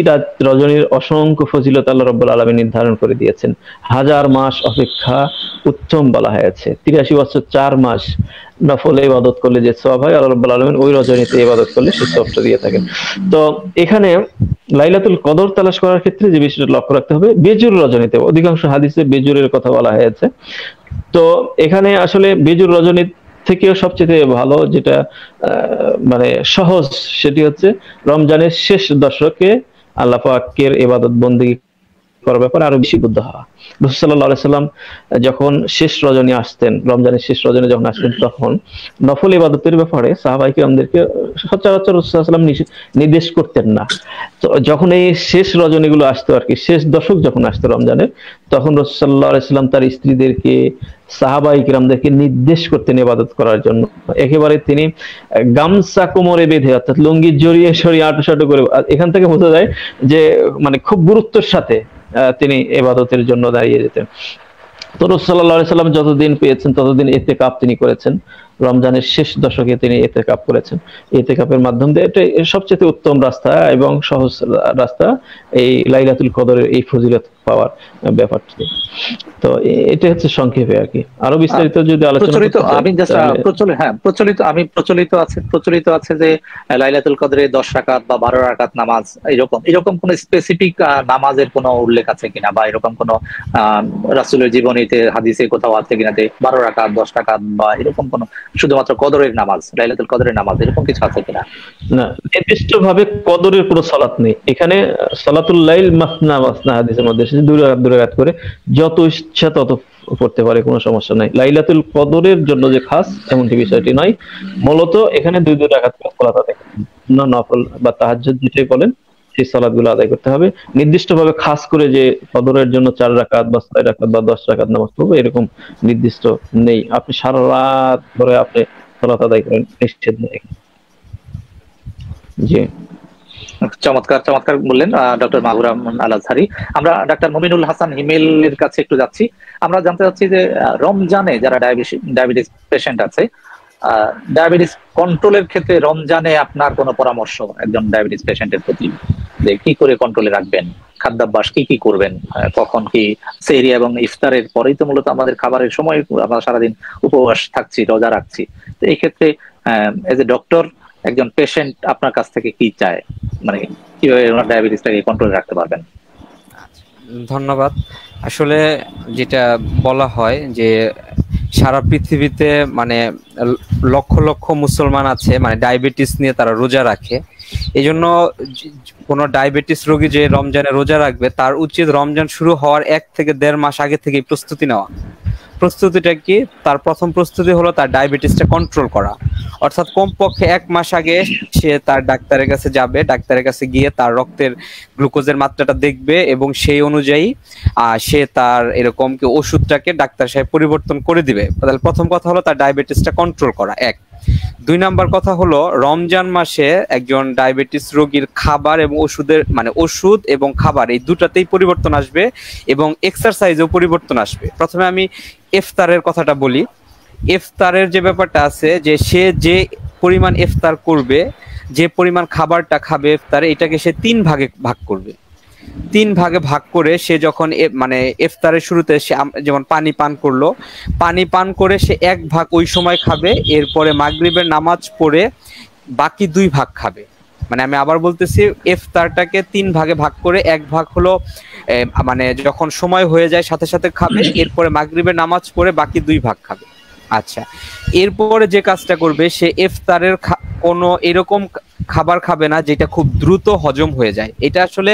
রজনীর অসংখ্য ফজিলত আল্লাহ রাব্বুল আলামিন নির্ধারণ করে দিয়েছেন। 1000 মাস অপেক্ষা উত্তম বলা হয়েছে। 83 বছর 4 মাস নফল ইবাদত করলে যে সওয়াব হয়, আল্লাহ রাব্বুল আলামিন ওই রজনীতে ইবাদত করলে সেই সওয়াবটা দিয়ে থাকেন। তো এখানে লাইলাতুল কদর তালাশ করার ক্ষেত্রে যে বিষয়টা লক্ষ্য রাখতে হবে, বেজুর রজনীতে, অধিকাংশ হাদিসে বেজুরের কথা বলা হয়েছে। তো এখানে আসলে বেজুর রজনী থেকেও সবচেয়ে ভালো যেটা মানে সহজ, সেটি হচ্ছে রমজানের শেষ দশকে আল্লাহ পাকের ইবাদত বন্দেগী করার ব্যাপারে আরো বেশি বুদ্ধ হওয়া। রাসূল সাল্লাল্লাহু আলাইহি সাল্লাম যখন শেষ রজনী আসতেন, রমজানের শেষ রজনী যখন আসতেন, তখন নফল ইবাদতের ব্যাপারে সাহাবায়ে কিরামদেরকে সচরাচর রাসূল সাল্লাল্লাহু আলাইহি সাল্লাম নির্দেশ করতেন না। তো যখন এই শেষ রজনীগুলো আসতো আর কি, শেষ দশক যখন আসতো রমজানের, তখন রাসূল সাল্লাল্লাহু আলাইহি সাল্লাম তার স্ত্রীদেরকে, সাহাবায়ে কিরামদেরকে নির্দেশ করতেন ইবাদত করার জন্য। একেবারে তিনি গামছা কোমরে বেঁধে, অর্থাৎ লুঙ্গি জড়িয়ে সরিয়ে আঁটুসাঁটু করে, এখান থেকে বোঝা যায় যে মানে খুব গুরুত্বের সাথে তিনি ইবাদতের জন্য দাঁড়িয়ে যেতেন। তো রাসূল সাল্লাল্লাহু আলাইহি সাল্লাম যতদিন পেয়েছেন ততদিন ইতিকাফ তিনি করেছেন। রমজানের শেষ দশকে তিনি ইতিকাফ করেছেন। ইতিকাফের মাধ্যম দিয়ে এটা সবচেয়ে উত্তম রাস্তা এবং সহজ রাস্তা এই লাইলাতুল কদরের এই ফজিলত পাওয়ার ব্যাপারটি। তো এটা হচ্ছে সংক্ষেপে আর কি। আরো বিস্তারিত যদি আলোচনা প্রচলিত আছে যে লাইলাতুল কদরে 10 রাকাত বা 12 রাকাত নামাজ, এরকম কোন স্পেসিফিক নামাজের কোনো উল্লেখ আছে কিনা, বা এরকম কোন রাসূলের জীবনীতে হাদিসে কোথাও আছে কিনা যে 12 রাকাত 10 রাকাত বা এরকম কোন শুধুমাত্র কদরের নামাজ, লাইলাতুল কদরের নামাজ, এরকম কিছু আছে কিনা? না, নির্দিষ্ট ভাবে কদরের কোনো সালাত নেই এখানে। সালাতুল লাইল মাসনা মাসনা হাদিসের মধ্যে এসেছে, 2 রাকাত করে যত ইচ্ছা তত পড়তে পারে, কোনো সমস্যা নাই। লাইলাতুল কদরের জন্য যে খাস এমনটি বিষয়টি নয়। মূলত এখানে 2 রাকাত করে সালাত আদায় করতে হবে, নফল বা তাহাজ্জুদ যেটাই বলেন সেই সালাতগুলো আদায় করতে হবে। নির্দিষ্টভাবে খাস করে যে কদরের জন্য 4 রাকাত বা 6 রাকাত বা 10 রাকাত নামাজ পড়বো এরকম নির্দিষ্ট নেই। আপনি সারা রাত ধরে আপনি সালাত আদায় করেন, নিষেধ নেই। জি, চমৎকার বললেন ডক্টর মাহবুব রহমান আল আজহারী। আমরা ডাক্তার মুমিনুল হাসান হিমেলের কাছে একটু যাচ্ছি। আমরা জানতে চাচ্ছি যে রমজানে যারা ডায়াবেটিস পেশেন্ট আছে, ডায়াবেটিস কন্ট্রোলের ক্ষেত্রে রমজানে আপনার কোনো পরামর্শ একজন ডায়াবেটিস পেশেন্টের প্রতি, যে কি করে কন্ট্রোলে রাখবেন, খাদ্যাভ্যাস কি করবেন, কখন কি সেহরি এবং ইফতারের পরেই তো মূলত আমাদের খাবারের সময়, আমরা সারাদিন উপবাস থাকছি, রোজা রাখছি। তো এই ক্ষেত্রে এজ এ ডক্টর একজন পেশেন্ট আপনার কাছ থেকে কি চায়, মানে কিভাবে ওনার ডায়াবেটিসটাকে কন্ট্রোলে রাখতে পারবেন? ধন্যবাদ। আসলে যেটা বলা হয় যে সারা পৃথিবীতে মানে লক্ষ লক্ষ মুসলমান আছে মানে ডায়াবেটিস নিয়ে তারা রোজা রাখে। এই জন্য কোনো ডায়াবেটিস রোগী যে রমজানে রোজা রাখবে তার উচিত রমজান শুরু হওয়ার 1 থেকে 1.5 মাস আগে থেকে প্রস্তুতি নেওয়া। প্রস্তুতিটা কি? তার প্রথম প্রস্তুতি হলো তার ডায়াবেটিসটা কন্ট্রোল করা। অর্থাৎ কমপক্ষে 1 মাস আগে সে তার ডাক্তারের কাছে যাবে, ডাক্তারের কাছে গিয়ে তার রক্তের গ্লুকোজের মাত্রাটা দেখবে এবং সেই অনুযায়ী সে তার এরকম কি ওষুধটাকে ডাক্তার সাহেব পরিবর্তন করে দিবে। তাহলে প্রথম কথা হলো তার ডায়াবেটিসটা কন্ট্রোল করা, 1। 2 নাম্বার কথা হলো রমজান মাসে একজন ডায়াবেটিস রোগীর খাবার এবং ওষুধের মানে ওষুধ এবং খাবার এই দুটাতেই পরিবর্তন আসবে এবং এক্সারসাইজেও পরিবর্তন আসবে। প্রথমে আমি ইফতারের কথাটা বলি। ইফতারের যে ব্যাপারটা আছে, যে সে যে পরিমাণ ইফতার করবে, যে পরিমাণ খাবারটা খাবে ইফতারে, এটাকে সে 3 ভাগে ভাগ করবে। তিন ভাগে ভাগ করে সে যখন মানে ইফতারের শুরুতে সে যেমন পানি পান করলো, পানি পান করে সে এক ভাগ ওই সময় খাবে, এরপরে মাগরিবের নামাজ পড়ে বাকি দুই ভাগ খাবে। মানে আমি আবার বলতেছি, ইফতারটাকে তিন ভাগে ভাগ করে এক ভাগ হলো মানে যখন সময় হয়ে যায় সাথে সাথে খাবে, এরপরে মাগরিবের নামাজ পড়ে বাকি দুই ভাগ খাবে। আচ্ছা, এরপরে যে কাজটা করবে, সে ইফতারের কোনো এরকম খাবার খাবে না যেটা খুব দ্রুত হজম হয়ে যায়। এটা আসলে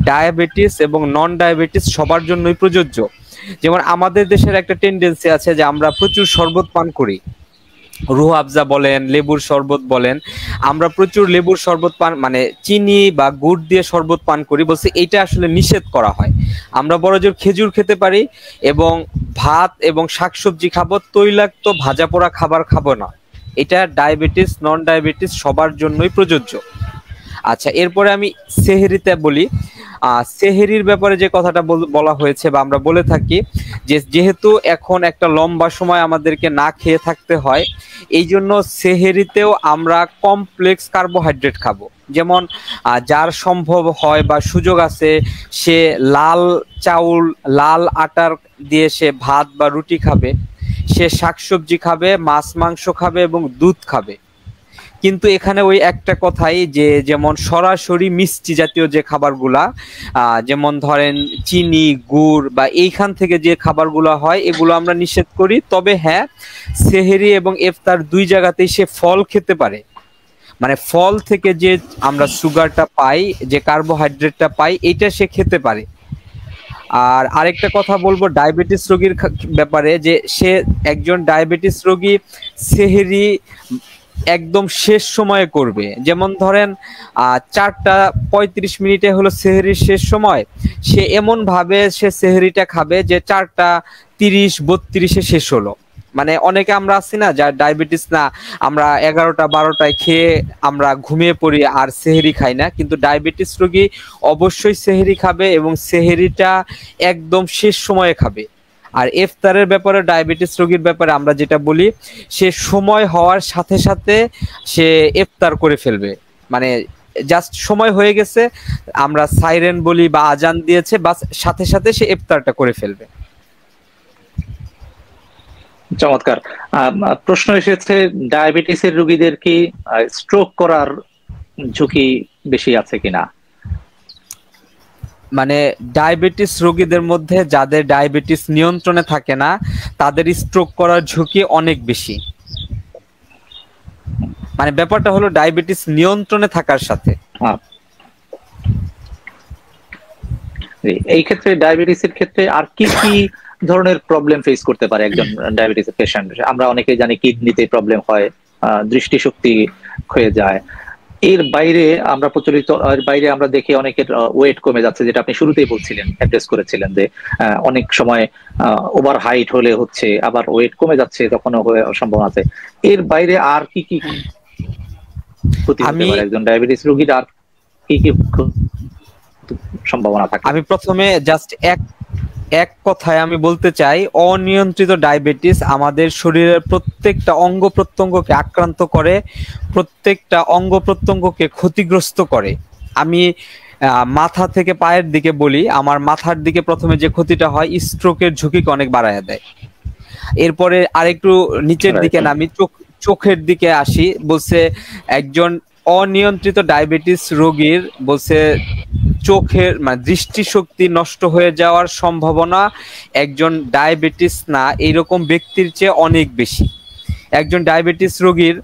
ডায়াবেটিস এবং নন ডায়াবেটিস সবার জন্যই প্রযোজ্য। যেমন আমাদের দেশের একটা টেন্ডেন্সি আছে যে আমরা প্রচুর শরবত পান করি, রুহ আফজা বলেন, লেবুর শরবত বলেন, আমরা প্রচুর লেবুর শরবত পান মানে চিনি বা গুড় দিয়ে শরবত পান করি, বলছে এটা আসলে নিষেধ করা হয়। আমরা বড়জোর খেজুর খেতে পারি এবং ভাত এবং শাকসবজি খাবো, তৈলাক্ত ভাজা পোড়া খাবার খাবো না। এটা ডায়াবেটিস নন ডায়াবেটিস সবার জন্যই প্রযোজ্য। আচ্ছা, এরপরে আমি সেহরিতে বলি। সেহেরির ব্যাপারে যে কথাটা বলা হয়েছে বা আমরা বলে থাকি যে যেহেতু এখন একটা লম্বা সময় আমাদেরকে না খেয়ে থাকতে হয়, এই জন্য সেহেরিতেও আমরা কমপ্লেক্স কার্বোহাইড্রেট খাবো। যেমন যার সম্ভব হয় বা সুযোগ আছে সে লাল চাউল লাল আটার দিয়ে সে ভাত বা রুটি খাবে, সে শাকসবজি খাবে, মাছ মাংস খাবে এবং দুধ খাবে। কিন্তু এখানে ওই একটা কথাই যে যেমন সরাসরি মিষ্টি জাতীয় যে খাবারগুলা যেমন ধরেন চিনি গুড় বা এইখান থেকে যে খাবারগুলো হয় এগুলো আমরা নিষেধ করি। তবে হ্যাঁ, সেহেরি এবং ইফতার দুই জায়গাতেই সে ফল খেতে পারে। মানে ফল থেকে যে আমরা সুগারটা পাই, যে কার্বোহাইড্রেটটা পাই, এটা সে খেতে পারে। আর আরেকটা কথা বলবো ডায়াবেটিস রোগীর ব্যাপারে, যে সে একজন ডায়াবেটিস রোগী সেহেরি একদম শেষ সময়ে করবে। যেমন ধরেন 4:35 হলো সেহরির শেষ সময়, সে এমন ভাবে সে সেহরিটা খাবে যে 4:30-32 শেষ হলো। মানে অনেকে আমরা আছি না যার ডায়াবেটিস না, আমরা 11টা-12টায় খেয়ে আমরা ঘুমিয়ে পড়ি আর সেহরি খাই না, কিন্তু ডায়াবেটিস রোগী অবশ্যই সেহরি খাবে এবং সেহরিটা একদম শেষ সময়ে খাবে। আর ইফতারের ব্যাপারে ডায়াবেটিস রোগীর ব্যাপারে আমরা যেটা বলি, সে সময় হওয়ার সাথে সাথে সে ইফতার করে ফেলবে। মানে জাস্ট সময় হয়ে গেছে, আমরা সাইরেন বলি বা আজান দিয়েছে, বাস সাথে সাথে সে ইফতারটা করে ফেলবে। চমৎকার। প্রশ্ন এসেছে, ডায়াবেটিসের রোগীদের কি স্ট্রোক করার ঝুঁকি বেশি আছে কিনা? মানে ডায়াবেটিস রোগীদের মধ্যে যাদের ডায়াবেটিস নিয়ন্ত্রণে থাকে না তাদের স্ট্রোক করার ঝুঁকি অনেক বেশি। মানে ব্যাপারটা হলো ডায়াবেটিস নিয়ন্ত্রণে থাকার সাথে। এই ক্ষেত্রে ডায়াবেটিসের ক্ষেত্রে আর কি কি ধরনের প্রবলেম ফেস করতে পারে একজন ডায়াবেটিস পেশেন্ট? আমরা অনেকেই জানি কিডনিতে প্রবলেম হয়, দৃষ্টিশক্তি ক্ষয়ে যায়। এর বাইরে আমরা প্রচলিত বাইরে আমরা দেখি অনেকের ওয়েট কমে যাচ্ছে, যেটা আপনি শুরুতেই বলছিলেন, অ্যাড্রেস করেছিলেন যে অনেক সময় ওভার হাইট হলে হচ্ছে, আবার ওয়েট কমে যাচ্ছে তখনও সম্ভাবনা আছে। এর বাইরে আর কি কি ক্ষতি হতে পারে একজন ডায়াবেটিস রোগীর? আর কি কি সম্ভাবনা থাকে? আমি প্রথমে জাস্ট এক কথায় আমি বলতে চাই, অনিয়ন্ত্রিত ডায়াবেটিস আমাদের শরীরের প্রত্যেকটা অঙ্গ প্রত্যঙ্গকে আক্রান্ত করে, প্রত্যেকটা অঙ্গ প্রত্যঙ্গকে ক্ষতিগ্রস্ত করে। আমি মাথা থেকে পায়ের দিকে বলি, আমার মাথার দিকে প্রথমে যে ক্ষতিটা হয়, স্ট্রোকের ঝুঁকিকে অনেক বাড়ায় দেয়। এরপরে আরেকটু নিচের দিকে নামি, চোখের দিকে আসি। বলছে একজন অনিয়ন্ত্রিত ডায়াবেটিস রোগীর বলছে চোখের মানে দৃষ্টিশক্তি নষ্ট হয়ে যাওয়ার সম্ভাবনা একজন ডায়াবেটিস না এইরকম ব্যক্তির চেয়ে অনেক বেশি। একজন ডায়াবেটিস রোগীর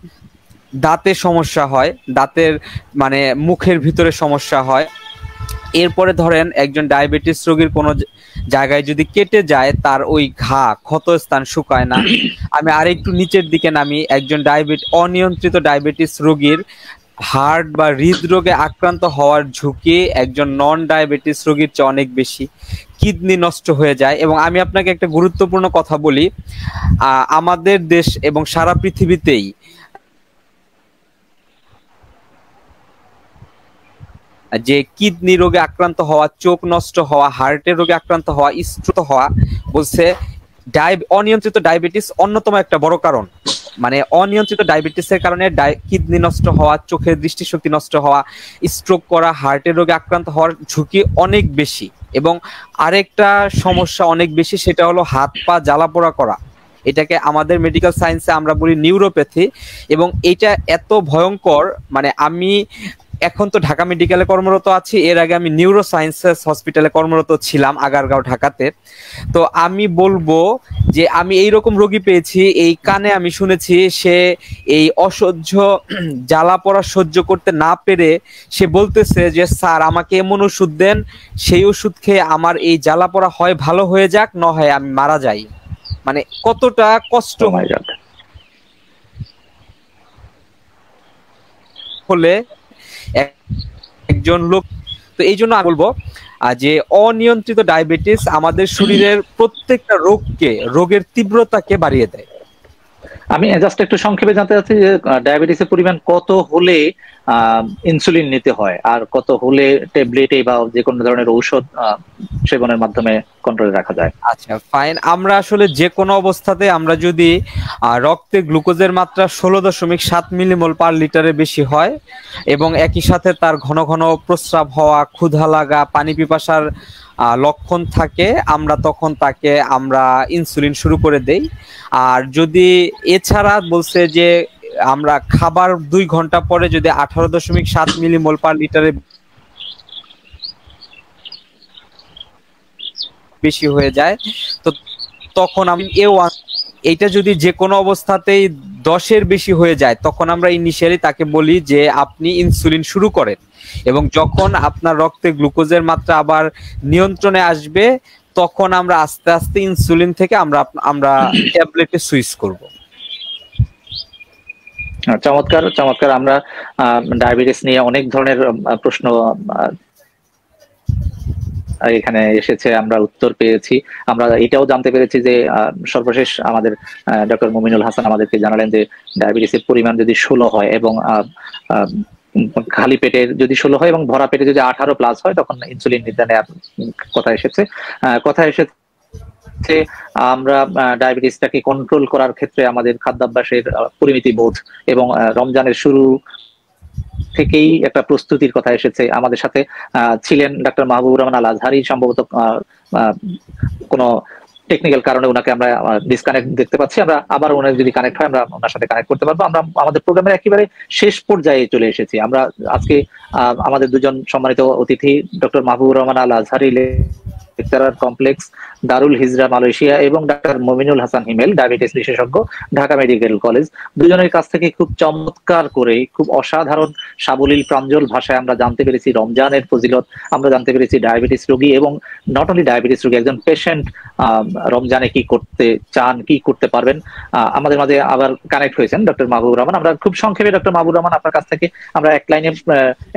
দাঁতে সমস্যা হয়, দাঁতের মানে মুখের ভিতরে সমস্যা হয়। এরপরে ধরেন একজন ডায়াবেটিস রোগীর কোনো জায়গায় যদি কেটে যায়, তার ওই ক্ষত স্থান শুকায় না। আমি আরেকটু নিচের দিকে নামি, একজন অনিয়ন্ত্রিত ডায়াবেটিস রোগীর হার্ট বা হৃদরোগে আক্রান্ত হওয়ার ঝুঁকি একজন নন ডায়াবেটিস রোগীর চেয়ে অনেক বেশি। কিডনি নষ্ট হয়ে যায়। এবং আমি আপনাকে একটা গুরুত্বপূর্ণ কথা বলি, আমাদের দেশ এবং সারা পৃথিবীতেই যে কিডনি রোগে আক্রান্ত হওয়া, চোখ নষ্ট হওয়া, হার্টের রোগে আক্রান্ত হওয়া, স্ট্রোক হওয়া, বলছে অনিয়ন্ত্রিত ডায়াবেটিস অন্যতম একটা বড় কারণ। মানে অনিয়ন্ত্রিত ডায়াবেটিসের কারণে কিডনি নষ্ট হওয়া, চোখের দৃষ্টিশক্তি নষ্ট হওয়া, স্ট্রোক করা, হার্টের রোগে আক্রান্ত হওয়ার ঝুঁকি অনেক বেশি। এবং আরেকটা সমস্যা অনেক বেশি, সেটা হলো হাত পা জ্বালাপোড়া করা। এটাকে আমাদের মেডিকেল সায়েন্সে আমরা বলি নিউরোপ্যাথি। এবং এটা এত ভয়ঙ্কর, মানে আমি এখন তো ঢাকা মেডিকেলে কর্মরত আছি, এর আগে আমি নিউরো সায়েন্সেস হসপিটালে কর্মরত ছিলাম আগারগাঁও, ঢাকাতে। তো আমি বলবো যে আমি এইরকম রোগী পেয়েছি, এই কানে আমি শুনেছি সে এই অসহ্য জ্বালা পড়া সহ্য করতে না পেরে সে বলতেছে যে স্যার আমাকে এমন ওষুধ দেন, সেই ওষুধ খেয়ে আমার এই জ্বালা পড়া হয় ভালো হয়ে যাক, না হয় আমি মারা যাই। মানে কতটা কষ্ট হলে একজন লোক। তো এই জন্য আমি বলবো যে অনিয়ন্ত্রিত ডায়াবেটিস আমাদের শরীরের প্রত্যেকটা রোগের তীব্রতাকে বাড়িয়ে দেয়। আমি জাস্ট একটু সংক্ষেপে জানতে চাচ্ছি যে ডায়াবেটিসের পরিমাণ কত হলে ইনসুলিন নিতে হয়, আর কত হলে ট্যাবলেটে বা যে কোনো ধরনের ঔষধ সেবনের মাধ্যমে কন্ট্রোলে রাখা যায়? আচ্ছা ফাইন, আমরা আসলে যে কোনো অবস্থাতে আমরা যদি রক্তে গ্লুকোজের মাত্রা 16.7 মিলিমোল পার লিটারে বেশি হয় এবং একই সাথে তার ঘন ঘন প্রস্রাব হওয়া, ক্ষুধা লাগা, পানি পিপাসার লক্ষণ থাকে, আমরা তখন তাকে ইনসুলিন শুরু করে দেই। আর যদি এছাড়া বলছে যে আমরা খাবার 2 ঘন্টা পরে যদি 18.7 মিলিমোল পার লিটারে বেশি হয়ে যায়, তো তখন আমি এইটা যদি যে কোনো অবস্থাতেই 10-এর বেশি হয়ে যায়, তখন আমরা ইনিশিয়ালি তাকে বলি যে আপনি ইনসুলিন শুরু করেন। এবং যখন আপনার রক্তে গ্লুকোজের মাত্রা আবার নিয়ন্ত্রণে আসবে, তখন আমরা আস্তে আস্তে ইনসুলিন থেকে আমরা ট্যাবলেটে সুইচ করব। চমৎকার চমৎকার। আমরা ডায়াবেটিস নিয়ে অনেক ধরনের প্রশ্ন এখানে এসেছে, আমরা উত্তর পেয়েছি। আমরা এটাও জানতে পেরেছি যে সর্বশেষ আমাদের ডক্টর মুমিনুল হাসান আমাদেরকে জানালেন যে ডায়াবেটিসের পরিমাণ যদি 16 হয় এবং খালি পেটে যদি 16 হয় এবং ভরা পেটে যদি 18+ হয়, তখন ইনসুলিন নির্ধারণে কথা এসেছে। আমরা ডায়াবেটিসটাকে কন্ট্রোল করার ক্ষেত্রে আমাদের খাদ্যাভ্যাসের পরিমিতি বোধ এবং রমজানের শুরু থেকেই একটা প্রস্তুতির কথা এসেছে। আমাদের সাথে ছিলেন ডাক্তার মাহবুবুর রহমান আল আজহারি, সম্ভবত কোনো টেকনিক্যাল কারণে ওনাকে আমরা ডিসকানেক্ট দেখতে পাচ্ছি। আমরা আবার ওনার যদি কানেক্ট হয় আমরা ওনার সাথে কানেক্ট করতে পারবো। আমরা আমাদের প্রোগ্রামের একেবারে শেষ পর্যায়ে চলে এসেছি। আমরা আজকে আমাদের দুজন সম্মানিত অতিথি ডক্টর মাহবুবুর রহমান আল আজহারি, লেকচারার কমপ্লেক্স, দারুল হিজরা, মালয়েশিয়া, এবং ডাক্তার মুমিনুল হাসান হিমেল, ডায়াবেটিস বিশেষজ্ঞ, ঢাকা মেডিকেল কলেজ। দুজনের কাছ থেকে খুব চমৎকার করে, খুব অসাধারণ সাবলীল প্রাঞ্জল ভাষায় আমরা জানতে পেরেছি রমজানের ফজিলত, আমরা জানতে পেরেছি ডায়াবেটিস রোগী এবং নট অনলি ডায়াবেটিস রোগী, একজন পেশেন্ট রমজানে কি করতে চান, কি করতে পারবেন। আমাদের মাঝে আবার কানেক্ট হয়েছেন ডক্টর মাহবুবুর রহমান। আমরা খুব সংক্ষেপে ডক্টর মাহবুবুর রহমান আপনার কাছ থেকে আমরা এক লাইনে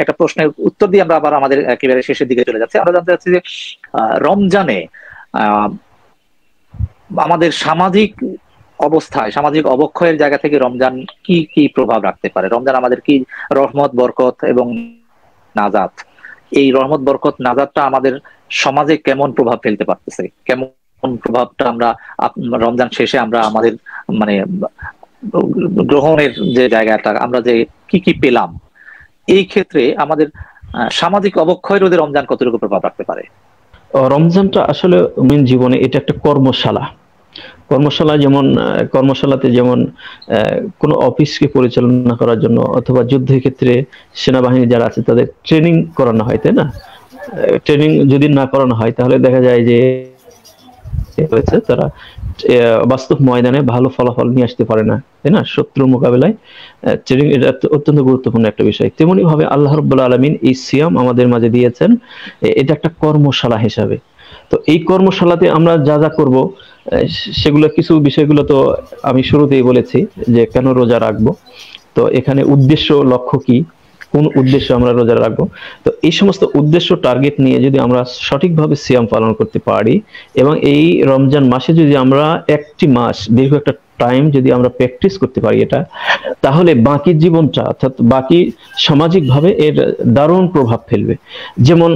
একটা প্রশ্নের উত্তর দিয়ে আমরা আবার আমাদের একেবারে শেষের দিকে চলে যাচ্ছি। আমরা জানতে চাচ্ছি যে রমজানে আমাদের সামাজিক অবস্থায়, সামাজিক অবক্ষয়ের জায়গা থেকে রমজান কি কি প্রভাব রাখতে পারে? রমজান আমাদের কি রহমত, বরকত এবং নাজাত, এই রহমত, বরকত, নাজাতটা আমাদের সমাজে কেমন প্রভাব ফেলতে পারতেছে? কেমন প্রভাবটা আমরা রমজান শেষে আমরা আমাদের মানে গ্রহণের যে জায়গাটা আমরা যে কি কি পেলাম, এই ক্ষেত্রে আমাদের সামাজিক অবক্ষয় রোধে রমজান কতটুকু প্রভাব রাখতে পারে? রমজানটা আসলে মেন জীবনে এটা একটা কর্মশালা, যেমন কর্মশালাতে যেমন কোনো অফিসকে পরিচালনা করার জন্য অথবা যুদ্ধের ক্ষেত্রে সেনাবাহিনী যারা আছে তাদের ট্রেনিং করানো হয়, তাই না? ট্রেনিং যদি না করানো হয় তাহলে দেখা যায় যে তারা বাস্তব ময়দানে ভালো ফলাফল নিয়ে আসতে পারে না, তাই না? শত্রুর মোকাবেলায় ট্রেনিং এটা অত্যন্ত গুরুত্বপূর্ণ একটা বিষয়। তেমনি ভাবে আল্লাহ রাব্বুল আলামিন এই সিয়াম আমাদের মাঝে দিয়েছেন, এটা একটা কর্মশালা হিসাবে। তো এই কর্মশালাতে আমরা যা যা করবো সেগুলো, কিছু বিষয়গুলো তো আমি শুরুতেই বলেছি যে কেন রোজা রাখবো। তো এখানে উদ্দেশ্য, লক্ষ্য কি, কোন উদ্দেশ্য আমরা রোজা রাখবো, তো এই সমস্ত উদ্দেশ্য টার্গেট নিয়ে যদি আমরা সঠিকভাবে সিয়াম পালন করতে পারি এবং এই রমজান মাসে যদি আমরা একটি মাস দীর্ঘ একটা টাইম যদি আমরা প্র্যাকটিস করতে পারি এটা, তাহলে বাকি জীবনটা অর্থাৎ বাকি সামাজিকভাবে এর দারুণ প্রভাব ফেলবে। যেমন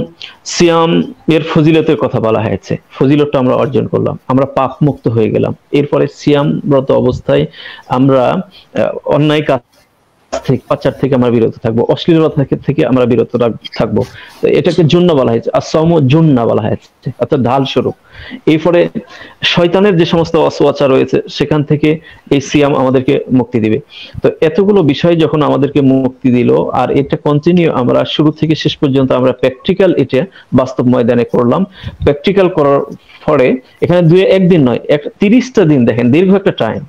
সিয়াম এর ফজিলতের কথা বলা হয়েছে, ফজিলতটা আমরা অর্জন করলাম, আমরা পাপ মুক্ত হয়ে গেলাম। এরপরে সিয়ামরত অবস্থায় আমরা অন্যায় কাজ থেকে, পাচার থেকে আমরা বিরত থাকবো, অশ্লীলতা থেকে আমরা বিরত থাকবো। এটাকে জুন্না বলা হয়েছে, আসসাম জুন্না বলা হয়েছে, অর্থাৎ ঢাল স্বরূপ। এরপরে শয়তানের যে সমস্ত অসওয়াচা রয়েছে সেখান থেকে এই সিয়াম আমাদেরকে মুক্তি দিবে। তো এতগুলো বিষয় যখন আমাদেরকে মুক্তি দিল, আর এটা কন্টিনিউ আমরা শুরু থেকে শেষ পর্যন্ত আমরা প্র্যাকটিক্যাল এটা বাস্তব ময়দানে করলাম। প্র্যাকটিক্যাল করার পরে এখানে একদিন নয়, 30টা দিন, দেখেন দীর্ঘ একটা টাইম।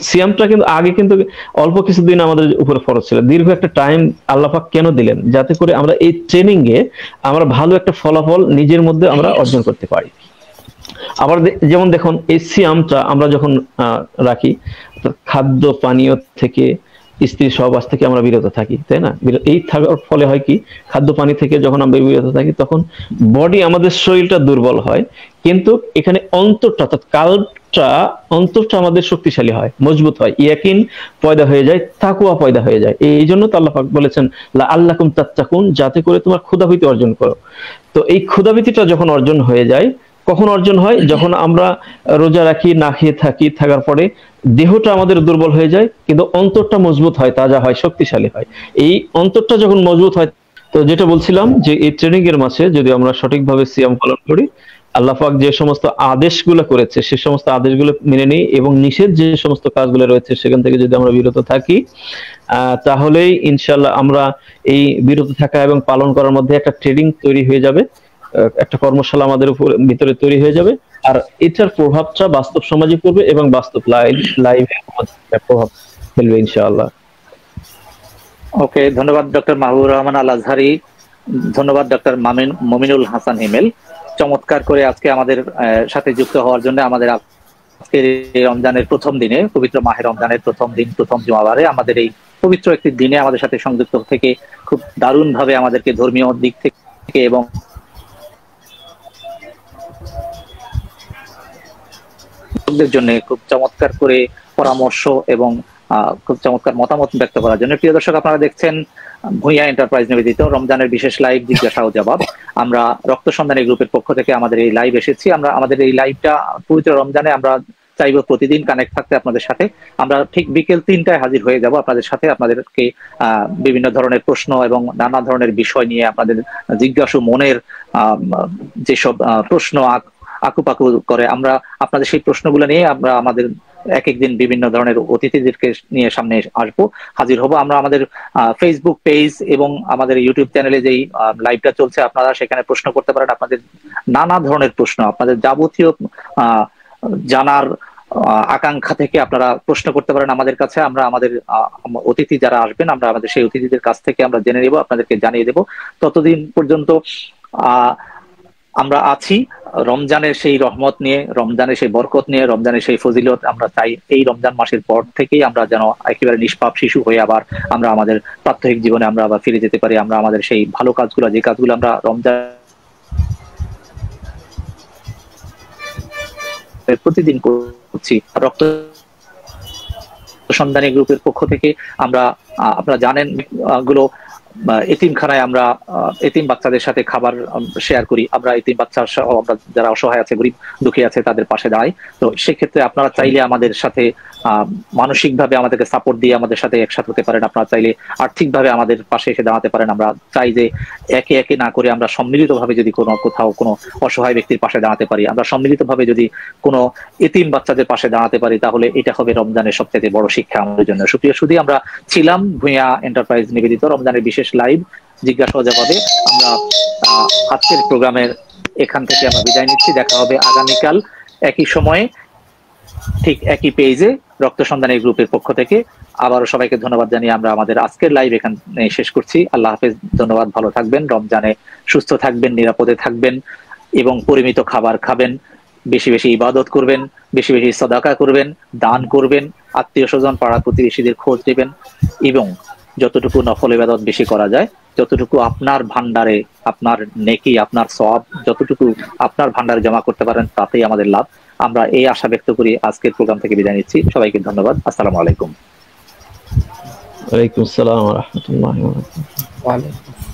সিয়ামটা কিন্তু আগে কিন্তু অল্প কিছুদিন আমাদের উপরে ফরজ ছিল, দীর্ঘ একটা টাইম আল্লাহ পাক কেন দিলেন? যাতে করে আমরা এই ট্রেনিং এ আমরা ভালো একটা ফলাফল নিজের মধ্যে আমরা অর্জন করতে পারি। আবার যেমন দেখুন, এই সিয়ামটা আমরা যখন রাখি, খাদ্য পানীয় থেকে, স্ত্রী সহবাস থেকে আমরা বিরত থাকি, তাই না? এই থাকার ফলে হয় কি, খাদ্য পানি থেকে যখন আমরা বিরত থাকি তখন বডি, আমাদের শরীরটা দুর্বল হয়, কিন্তু এখানে অন্তরটা অর্থাৎ অন্তরটা আমাদের শক্তিশালী হয়, মজবুত হয়, ইয়াকিন পয়দা হয়ে যায়, তাকওয়া পয়দা হয়ে যায়। এই জন্য তো আল্লাহ পাক বলেছেন লাআল্লাকুম তাত্তাকুন, যাতে করে তোমার ক্ষুধাভীতি অর্জন করো। তো এই ক্ষুধাভীতিটা যখন অর্জন হয়ে যায়, কখন অর্জন হয়? যখন আমরা রোজা রাখি, না খেয়ে থাকি, থাকার পরে দেহটা আমাদের দুর্বল হয়ে যায়, কিন্তু অন্তরটা মজবুত হয়, তাজা হয়, শক্তিশালী হয়। এই অন্তরটা যখন মজবুত হয়, তো যেটা বলছিলাম যে এই ট্রেনিং এর মাসে যদি আমরা সঠিকভাবে সিয়াম পালন করি, আল্লাহ পাক যে সমস্ত আদেশগুলো করেছে সে সমস্ত আদেশগুলো মেনে নিই এবং নিষেধ যে সমস্ত কাজগুলো রয়েছে সেখান থেকে যদি আমরা বিরত থাকি, তাহলেই ইনশাআল্লাহ আমরা এই বিরত থাকা এবং পালন করার মধ্যে একটা ট্রেনিং তৈরি হয়ে যাবে, একটা কর্মশালা আমাদের ভিতরে তৈরি হয়ে যাবে। আর এটার প্রভাবটা বাস্তব সমাজে পড়বে এবং বাস্তব লাইভে প্রভাব ফেলবে ইনশাআল্লাহ। ওকে, ধন্যবাদ ডক্টর মাহবুবুর রহমান আল আজহারি, ধন্যবাদ ডক্টর মমিনুল হাসান হিমেল, চমৎকার করে আজকে আমাদের সাথে যুক্ত হওয়ার জন্য। আমাদের আজকের রমজানের প্রথম দিনে, পবিত্র মাহে রমজানের প্রথম দিন, প্রথম জুমাবারে আমাদের এই পবিত্র একটি দিনে আমাদের সাথে সংযুক্ত থেকে খুব দারুণ ভাবে আমাদেরকে ধর্মীয় দিক থেকে এবং জন্য খুব চমৎকার করে পরামর্শ এবং খুব চমৎকার মতামত ব্যক্ত করার জন্য। প্রিয় দর্শক, আপনারা দেখছেন ভূঁইয়া এন্টারপ্রাইজ নিবেদিত রমজানের বিশেষ লাইভ জিজ্ঞাসা ও জবাব। আমরা রক্ত সন্ধানী গ্রুপের পক্ষ থেকে আমাদের এই লাইভ এসেছি। আমরা আমাদের এই লাইভটা পবিত্র রমজানে আমরা চাইবো প্রতিদিন কানেক্ট থাকতে আপনাদের সাথে। আমরা ঠিক বিকেল 3টায় হাজির হয়ে যাব আপনাদের সাথে, আপনাদেরকে বিভিন্ন ধরনের প্রশ্ন এবং নানা ধরনের বিষয় নিয়ে আপনাদের জিজ্ঞাসু মনের যেসব প্রশ্ন আকুপাকু করে, আমরা আপনাদের সেই প্রশ্নগুলো নিয়ে আমরা আমাদের এক একদিন বিভিন্ন ধরনের অতিথিদেরকে নিয়ে সামনে আসবো, হাজির হব। আমরা আমাদের ফেসবুক পেজ এবং আমাদের ইউটিউব চ্যানেলে যেই লাইভটা চলছে, আপনারা সেখানে প্রশ্ন করতে পারেন। আপনাদের নানা ধরনের প্রশ্ন, আপনাদের যাবতীয় জানার আকাঙ্ক্ষা থেকে আপনারা প্রশ্ন করতে পারেন আমাদের কাছে। আমরা আমাদের অতিথি যারা আসবেন, আমরা আমাদের সেই অতিথিদের কাছ থেকে আমরা জেনে নেব, আপনাদেরকে জানিয়ে দেব। ততদিন পর্যন্ত আমরা আছি রমজানের সেই রহমত নিয়ে, রমজানের সেই বরকত নিয়ে, রমজানের সেই ফজিলত। আমরা চাই এই রমজান মাসের পর থেকেই আমরা যেন একেবারে নিষ্পাপ শিশু হয়ে আবার আমরা আমাদের প্রাত্যহিক জীবনে আমরা আবার ফিরে যেতে পারি। আমরা আমাদের সেই ভালো কাজগুলো, যে কাজগুলো আমরা রমজান প্রতিদিন করছি, রক্ত সন্ধানী গ্রুপের পক্ষ থেকে আমরা, আপনারা জানেন গুলো, এতিমখানায় আমরা এতিম বাচ্চাদের সাথে খাবার শেয়ার করি। আমরা এতিম বাচ্চা সহ আমরা যারা অসহায় আছে, গরিব দুঃখী আছে, তাদের পাশে দাঁড়াই। তো সেক্ষেত্রে আপনারা চাইলে আমাদের সাথে মানসিকভাবে আমাদেরকে সাপোর্ট দিয়ে আমাদের সাথে একসাথে হতে পারেন। আপনারা চাইলে আর্থিকভাবে আমাদের পাশে এসে দাঁড়াতে পারেন। আমরা চাই যে একে একে না করে আমরা সম্মিলিতভাবে যদি কোথাও কোনো অসহায় ব্যক্তির পাশে দাঁড়াতে পারি, আমরা সম্মিলিতভাবে যদি কোনো এতিম বাচ্চাদের পাশে দাঁড়াতে পারি, তাহলে এটা হবে রমজানের সবচেয়ে বড় শিক্ষা আমাদের জন্য। সুপ্রিয় সুধী, আমরা ছিলাম ভূঁইয়া এন্টারপ্রাইজ নিবেদিত রমজানের বিশেষ লাইভ জিজ্ঞাসা ও জবাবে। আমরা আজকের প্রোগ্রামের এখান থেকে আমরা বিদায় নিচ্ছি। দেখা হবে আগামীকাল একই সময়ে, ঠিক একই পেজে, রক্ত সন্ধানী গ্রুপের পক্ষ থেকে। আবারও সবাইকে ধন্যবাদ জানিয়ে আমরা আমাদের আজকের লাইভ এখানে শেষ করছি। আল্লাহ হাফেজ, ধন্যবাদ, ভালো থাকবেন, রমজানে সুস্থ থাকবেন, নিরাপদে থাকবেন এবং পরিমিত খাবার খাবেন, বেশি বেশি ইবাদত করবেন, বেশি বেশি সাদাকা করবেন, দান করবেন, আত্মীয় স্বজন পাড়া প্রতিবেশীদের খোঁজ নেবেন এবং যতটুকু নফল ইবাদত বেশি করা যায় যতটুকু আপনার ভান্ডারে, আপনার নেকি, আপনার সওয়াব যতটুকু আপনার ভান্ডারে জমা করতে পারেন তাতেই আমাদের লাভ। আমরা এই আশা ব্যক্ত করি আজকের প্রোগ্রাম থেকে বিদায় নিচ্ছি। সবাইকে ধন্যবাদ। আসসালামু আলাইকুম। ওয়ালাইকুম আসসালাম ওয়া রাহমাতুল্লাহি ওয়া বারাকাতুহু। ওয়ালাইকুম